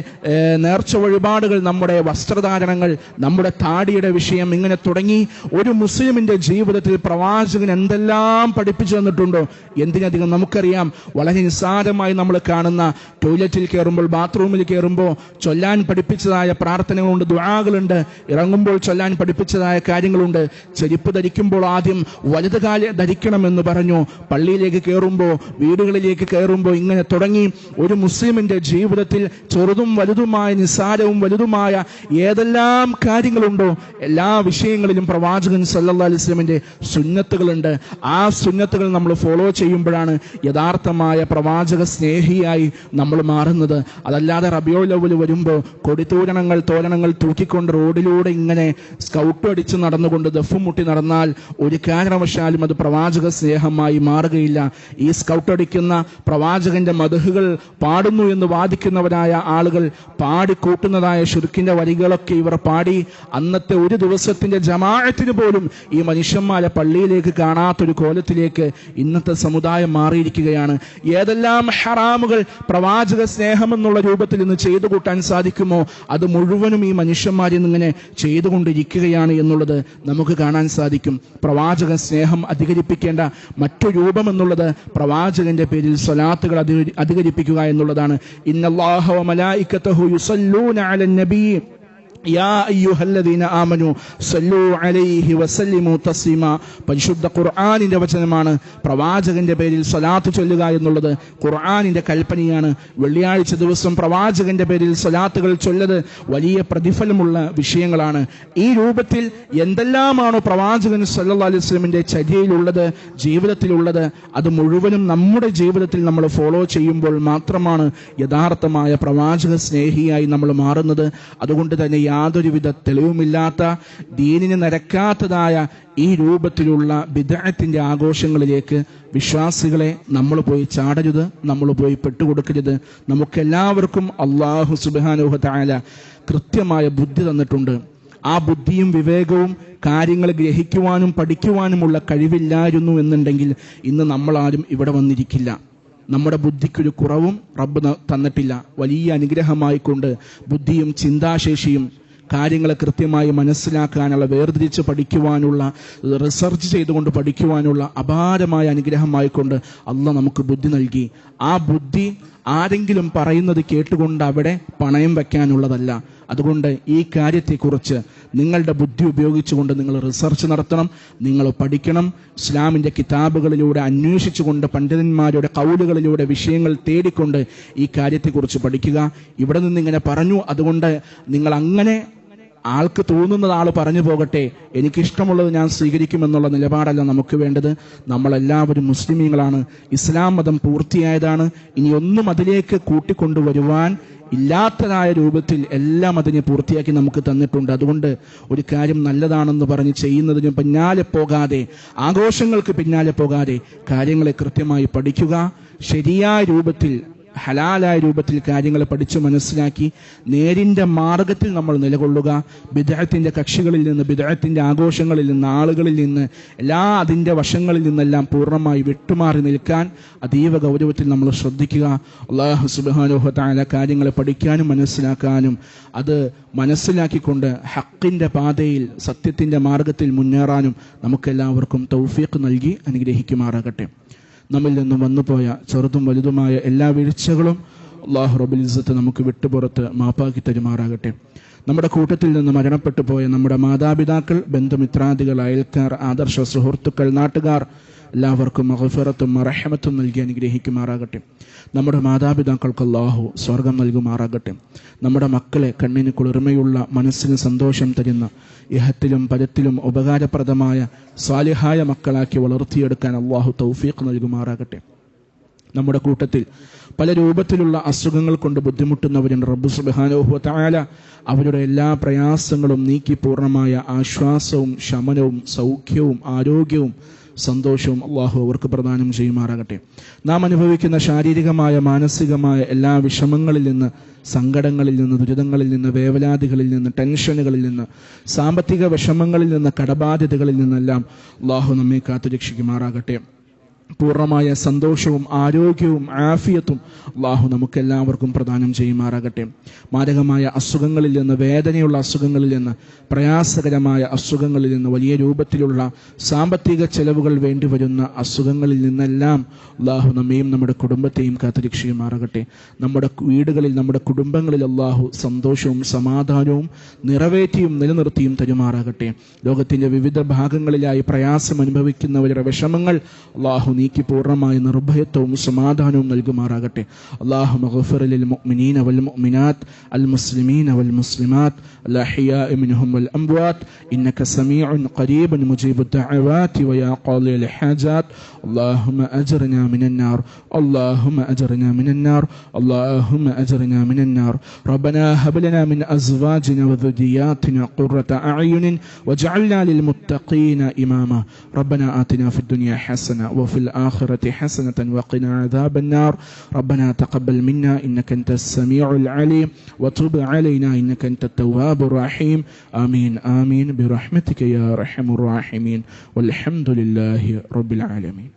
നേർച്ച വഴിപാടുകൾ, നമ്മുടെ വസ്ത്രധാരണങ്ങൾ, നമ്മുടെ താടിയുടെ വിഷയം, ഇങ്ങനെ തുടങ്ങി ഒരു മുസ്ലിമിന്റെ ജീവിതത്തിൽ പ്രവാചകൻ എന്തെല്ലാം പഠിപ്പിച്ചു തന്നിട്ടുണ്ടോ. എന്തിനധികം നമുക്കറിയാം, വളരെ നിസ്സാരമായി നമ്മൾ കാണുന്ന ടോയ്ലറ്റിൽ കയറുമ്പോൾ, ബാത്റൂമിൽ കയറുമ്പോൾ ചൊല്ലാൻ പഠിപ്പിച്ചതായ പ്രാർത്ഥനകളുണ്ട്, ദുആകളുണ്ട്, ഇറങ്ങുമ്പോൾ ചൊല്ലാൻ പഠിപ്പിച്ചതായ കാര്യങ്ങളുണ്ട്. ചെരുപ്പ് ധരിക്കുമ്പോൾ ആദ്യം വലത് കാല് ധരിക്കണമെന്ന് പറഞ്ഞു. പള്ളിയിലേക്ക് കയറുമ്പോൾ, വീടുകളിലേക്ക് കയറുമ്പോൾ, ഇങ്ങനെ തുടങ്ങി ഒരു മുസ്ലിമിന്റെ ജീവിതത്തിൽ ചെറുതും വലുതുമായ, നിസ്സാരവും വലുതുമായ ഏതെല്ലാം കാര്യങ്ങളുണ്ടോ എല്ലാ വിഷയങ്ങളിലും പ്രവാചകൻ സല്ലല്ലാഹു അലൈഹി വസല്ലമിന്റെ സുന്നത്തുകൾ സുന്നത്തുകളുണ്ട്. ആ സുന്നത്തുകൾ നമ്മൾ ഫോളോ ചെയ്യുമ്പോഴാണ് യഥാർത്ഥമായ പ്രവാചക സ്നേഹിയായി നമ്മൾ മാറുന്നത്. അതല്ലാതെ റബീഉൽ അവ്വൽ വരുമ്പോൾ തോരണങ്ങൾ തൂക്കിക്കൊണ്ട് റോഡിലൂടെ ഇങ്ങനെ സ്കൗട്ട് അടിച്ച് നടന്നുകൊണ്ട് ദഫും മുട്ടി നടന്നാൽ ഒരു കാരണവശാലും അത് പ്രവാചക സ്നേഹമായി മാറുകയില്ല. ഈ സ്കൗട്ട് അടിക്കുന്ന പ്രവാചകന്റെ മദ്ഹുകൾ പാടുന്നു എന്ന് വാദിക്കുന്നവരായ ആളുകൾ പാടിക്കൂട്ടുന്നതായ ശിർക്കിന്റെ വരികളൊക്കെ ഇവർ പാടി അന്നത്തെ ഒരു ദിവസത്തിന്റെ ജമാഅത്തിന് പോലും ഈ മനുഷ്യന്മാരെ പള്ളിയിലേക്ക് കാണാത്തൊരു കോലത്തിലേക്ക് ഇന്നത്തെ സമുദായം മാറിയിരിക്കുകയാണ്. ഏതെല്ലാം ഹറാമുകൾ പ്രവാചക സ്നേഹം എന്നുള്ള രൂപത്തിൽ ഇന്ന് ചെയ്തു കൂട്ടാൻ സാധിക്കുമോ അത് മുഴുവനും ഈ മനുഷ്യന്മാരിൽ നിന്നിങ്ങനെ ചെയ്തുകൊണ്ടിരിക്കുകയാണ് എന്നുള്ളത് നമുക്ക് കാണാൻ സാധിക്കും. പ്രവാചക സ്നേഹം അധികരിപ്പിക്കേണ്ട മറ്റു രൂപം എന്നുള്ളത് പ്രവാചകന്റെ പേരിൽ സ്വലാത്തുകൾ അധികരിപ്പിക്കുക എന്നുള്ളതാണ്. ഇന്നല്ലാഹ വ മലായികതഹു യുസല്ലൂന അലൻ നബി യാ അയ്യുഹല്ലദീന ആമനു സല്ലു അലൈഹി വസല്ലിമു തസ്ലീമാ. പരിശുദ്ധ ഖുർആനിന്റെ വചനമാണ്. പ്രവാചകന്റെ പേരിൽ സ്വലാത്ത് ചൊല്ലുക എന്നുള്ളത് ഖുർആനിന്റെ കൽപ്പനയാണ്. വെള്ളിയാഴ്ച ദിവസം പ്രവാചകന്റെ പേരിൽ സ്വലാത്തുകൾ ചൊല്ലത് വലിയ പ്രതിഫലമുള്ള വിഷയങ്ങളാണ്. ഈ രൂപത്തിൽ എന്തെല്ലാമാണോ പ്രവാചകൻ സല്ലല്ലാഹു അലൈഹി വസല്ലമിന്റെ ചര്യയിലുള്ളത്, ജീവിതത്തിലുള്ളത്, അത് മുഴുവനും നമ്മുടെ ജീവിതത്തിൽ നമ്മൾ ഫോളോ ചെയ്യുമ്പോൾ മാത്രമാണ് യഥാർത്ഥമായ പ്രവാചക സ്നേഹിയായി നമ്മൾ മാറുന്നത്. അതുകൊണ്ട് തന്നെ യാതൊരുവിധ തെളിവുമില്ലാത്ത, ദീനിന് നിരക്കാത്തതായ ഈ രൂപത്തിലുള്ള ബിദ്അത്തിന്റെ ആഘോഷങ്ങളിലേക്ക് വിശ്വാസികളെ നമ്മൾ പോയി ചാടരുത്, നമ്മൾ പോയി പെട്ടുകൊടുക്കരുത്. നമുക്കെല്ലാവർക്കും അല്ലാഹു സുബ്ഹാനഹു വ തആല കൃത്യമായ ബുദ്ധി തന്നിട്ടുണ്ട്. ആ ബുദ്ധിയും വിവേകവും കാര്യങ്ങൾ ഗ്രഹിക്കുവാനും പഠിക്കുവാനുമുള്ള കഴിവില്ലായിരുന്നു എന്നുണ്ടെങ്കിൽ ഇന്ന് നമ്മളാരും ഇവിടെ വന്നിരിക്കില്ല. നമ്മുടെ ബുദ്ധിക്കൊരു കുറവും റബ്ബ് തന്നിട്ടില്ല. വലിയ അനുഗ്രഹമായിക്കൊണ്ട് ബുദ്ധിയും ചിന്താശേഷിയും കാര്യങ്ങളെ കൃത്യമായി മനസ്സിലാക്കാനുള്ള, വേർതിരിച്ച് പഠിക്കുവാനുള്ള, റിസർച്ച് ചെയ്തുകൊണ്ട് പഠിക്കുവാനുള്ള അപാരമായ അനുഗ്രഹമായിക്കൊണ്ട് അള്ളാഹ് നമുക്ക് ബുദ്ധി നൽകി. ആ ബുദ്ധി ആരെങ്കിലും പറയുന്നത് കേട്ടുകൊണ്ട് അവിടെ പണയം വയ്ക്കാനുള്ളതല്ല. അതുകൊണ്ട് ഈ കാര്യത്തെക്കുറിച്ച് നിങ്ങളുടെ ബുദ്ധി ഉപയോഗിച്ചുകൊണ്ട് നിങ്ങൾ റിസർച്ച് നടത്തണം, നിങ്ങൾ പഠിക്കണം. ഇസ്ലാമിൻ്റെ കിതാബുകളിലൂടെ അന്വേഷിച്ചുകൊണ്ട് പണ്ഡിതന്മാരുടെ കൗലുകളിലൂടെ വിഷയങ്ങൾ തേടിക്കൊണ്ട് ഈ കാര്യത്തെക്കുറിച്ച് പഠിക്കുക. ഇവിടെ നിന്നിങ്ങനെ പറഞ്ഞു, അതുകൊണ്ട് നിങ്ങൾ അങ്ങനെ ആൾക്ക് തോന്നുന്നത് ആൾ പറഞ്ഞു പോകട്ടെ, എനിക്കിഷ്ടമുള്ളത് ഞാൻ സ്വീകരിക്കുമെന്നുള്ള നിലപാടല്ല നമുക്ക് വേണ്ടത്. നമ്മളെല്ലാവരും മുസ്ലിമീങ്ങളാണ്. ഇസ്ലാം മതം പൂർത്തിയായതാണ്. ഇനി ഒന്നും അതിലേക്ക് കൂട്ടിക്കൊണ്ടുവരുവാൻ ഇല്ലാത്തതായ രൂപത്തിൽ എല്ലാം അതിനെ പൂർത്തിയാക്കി നമുക്ക് തന്നിട്ടുണ്ട്. അതുകൊണ്ട് ഒരു കാര്യം നല്ലതാണെന്ന് പറഞ്ഞ് ചെയ്യുന്നതിന് പിന്നാലെ പോകാതെ, ആഘോഷങ്ങൾക്ക് പിന്നാലെ പോകാതെ കാര്യങ്ങളെ കൃത്യമായി പഠിക്കുക. ശരിയായ രൂപത്തിൽ, ഹലാലായ രൂപത്തിൽ കാര്യങ്ങൾ പഠിച്ചു മനസ്സിലാക്കി നേരിന്റെ മാർഗത്തിൽ നമ്മൾ നിലകൊള്ളുക. ബിദ്അത്തിന്റെ കക്ഷികളിൽ നിന്ന്, ബിദ്അത്തിന്റെ ആഘോഷങ്ങളിൽ നിന്ന്, ആളുകളിൽ നിന്ന്, എല്ലാ അതിൻ്റെ വശങ്ങളിൽ നിന്നെല്ലാം പൂർണ്ണമായി വിട്ടുമാറി നിൽക്കാൻ അതീവ ഗൗരവത്തിൽ നമ്മൾ ശ്രദ്ധിക്കുക. അല്ലാഹു സുബ്ഹാനഹു വ തആല കാര്യങ്ങളെ പഠിക്കാനും മനസ്സിലാക്കാനും അത് മനസ്സിലാക്കിക്കൊണ്ട് ഹക്കിന്റെ പാതയിൽ, സത്യത്തിന്റെ മാർഗത്തിൽ മുന്നേറാനും നമുക്കെല്ലാവർക്കും തൗഫീഖ് നൽകി അനുഗ്രഹിക്കുമാറാകട്ടെ. നമ്മിൽ നിന്നും വന്നുപോയ ചെറുതും വലുതുമായ എല്ലാ വീഴ്ചകളും അല്ലാഹു റബ്ബുൽ ഇസ്സത്ത് നമുക്ക് വിട്ടുപുറത്ത് മാപ്പാക്കി തരുമാറാകട്ടെ. നമ്മുടെ കൂട്ടത്തിൽ നിന്ന് മരണപ്പെട്ടു പോയ നമ്മുടെ മാതാപിതാക്കൾ, ബന്ധുമിത്രാദികൾ, അയൽക്കാർ, ആദർശ സുഹൃത്തുക്കൾ, നാട്ടുകാർ എല്ലാവർക്കും മഗ്ഫിറത്തും റഹ്മത്തും നൽകി അനുഗ്രഹിക്കുമാറാകട്ടെ. നമ്മുടെ മാതാപിതാക്കൾക്ക് അല്ലാഹു സ്വർഗം നൽകുമാറാകട്ടെ. നമ്മുടെ മക്കളെ കണ്ണിന് കുളിർമയുള്ള, മനസ്സിന് സന്തോഷം തരുന്ന, ഇഹത്തിലും പരത്തിലും ഉപകാരപ്രദമായ സാലിഹായ മക്കളാക്കി വളർത്തിയെടുക്കാൻ അല്ലാഹു തൗഫീഖ് നൽകുമാറാകട്ടെ. നമ്മുടെ കൂട്ടത്തിൽ പല രൂപത്തിലുള്ള അസുഖങ്ങൾ കൊണ്ട് ബുദ്ധിമുട്ടുന്നവരുണ്ട്. റബ്ബ് സുബ്ഹാനഹു വ തആല അവരുടെ എല്ലാ പ്രയാസങ്ങളും നീക്കി പൂർണ്ണമായ ആശ്വാസവും ശമനവും സൗഖ്യവും ആരോഗ്യവും സന്തോഷവും അല്ലാഹു അവർക്ക് പ്രദാനം ചെയ്യുമാറാകട്ടെ. നാം അനുഭവിക്കുന്ന ശാരീരികമായ, മാനസികമായ എല്ലാ വിഷമങ്ങളിൽ നിന്ന്, സങ്കടങ്ങളിൽ നിന്ന്, ദുരിതങ്ങളിൽ നിന്ന്, വേവലാതികളിൽ നിന്ന്, ടെൻഷനുകളിൽ നിന്ന്, സാമ്പത്തിക വിഷമങ്ങളിൽ നിന്ന്, കടബാധ്യതകളിൽ നിന്നെല്ലാം അല്ലാഹു നമ്മെ കാത്തുരക്ഷിക്കുമാറാകട്ടെ. പൂർണ്ണമായ സന്തോഷവും ആരോഗ്യവും ആഫിയത്തും അല്ലാഹു നമുക്കെല്ലാവർക്കും പ്രദാനം ചെയ്യുമാറാകട്ടെ. മാരകമായ അസുഖങ്ങളിൽ നിന്ന്, വേദനയുള്ള അസുഖങ്ങളിൽ നിന്ന്, പ്രയാസകരമായ അസുഖങ്ങളിൽ നിന്ന്, വലിയ രൂപത്തിലുള്ള സാമ്പത്തിക ചെലവുകൾ വേണ്ടിവരുന്ന അസുഖങ്ങളിൽ നിന്നെല്ലാം അല്ലാഹു നമ്മയും നമ്മുടെ കുടുംബത്തെയും കാത്തുരക്ഷിക്കുമാറാകട്ടെ. നമ്മുടെ വീടുകളിൽ, നമ്മുടെ കുടുംബങ്ങളിൽ അല്ലാഹു സന്തോഷവും സമാധാനവും നിറവേറ്റിയും നിലനിർത്തിയും തരുമാറാകട്ടെ. ലോകത്തിന്റെ വിവിധ ഭാഗങ്ങളിലായി പ്രയാസം അനുഭവിക്കുന്നവരുടെ വിഷമങ്ങൾ അല്ലാഹു നീക്കി പൂർണ്ണമായ നിർഭയത്വവും സമാധാനവും നൽകുമാറാകട്ടെ. അല്ലാഹുമ്മ ഗ്ഫിർ ലിൽ മുഅ്മിനീന വൽ മുഅ്മിനാത്ത് അൽ മുസ്ലിമീന വൽ മുസ്ലിമാത്ത് അൽ അഹ്യാഇ മിൻഹും വൽ അംവാത്ത് ഇന്നക സമീഉൻ ഖരീബുൻ മുജീബുദ് ദഅവാതി വയാ ഖാദിയൽ ഹാജാത്ത്. اللهم أجرنا من النار اللهم أجرنا من النار اللهم أجرنا من النار. ربنا هب لنا من أزواجنا وذرياتنا قرة أعين واجعلنا للمتقين إماما. ربنا آتنا في الدنيا حسنة وفي الآخرة حسنة وقنا عذاب النار. ربنا تقبل منا إنك أنت السميع العليم وتب علينا إنك أنت التواب الرحيم. آمين آمين برحمتك يا أرحم الراحمين والحمد لله رب العالمين.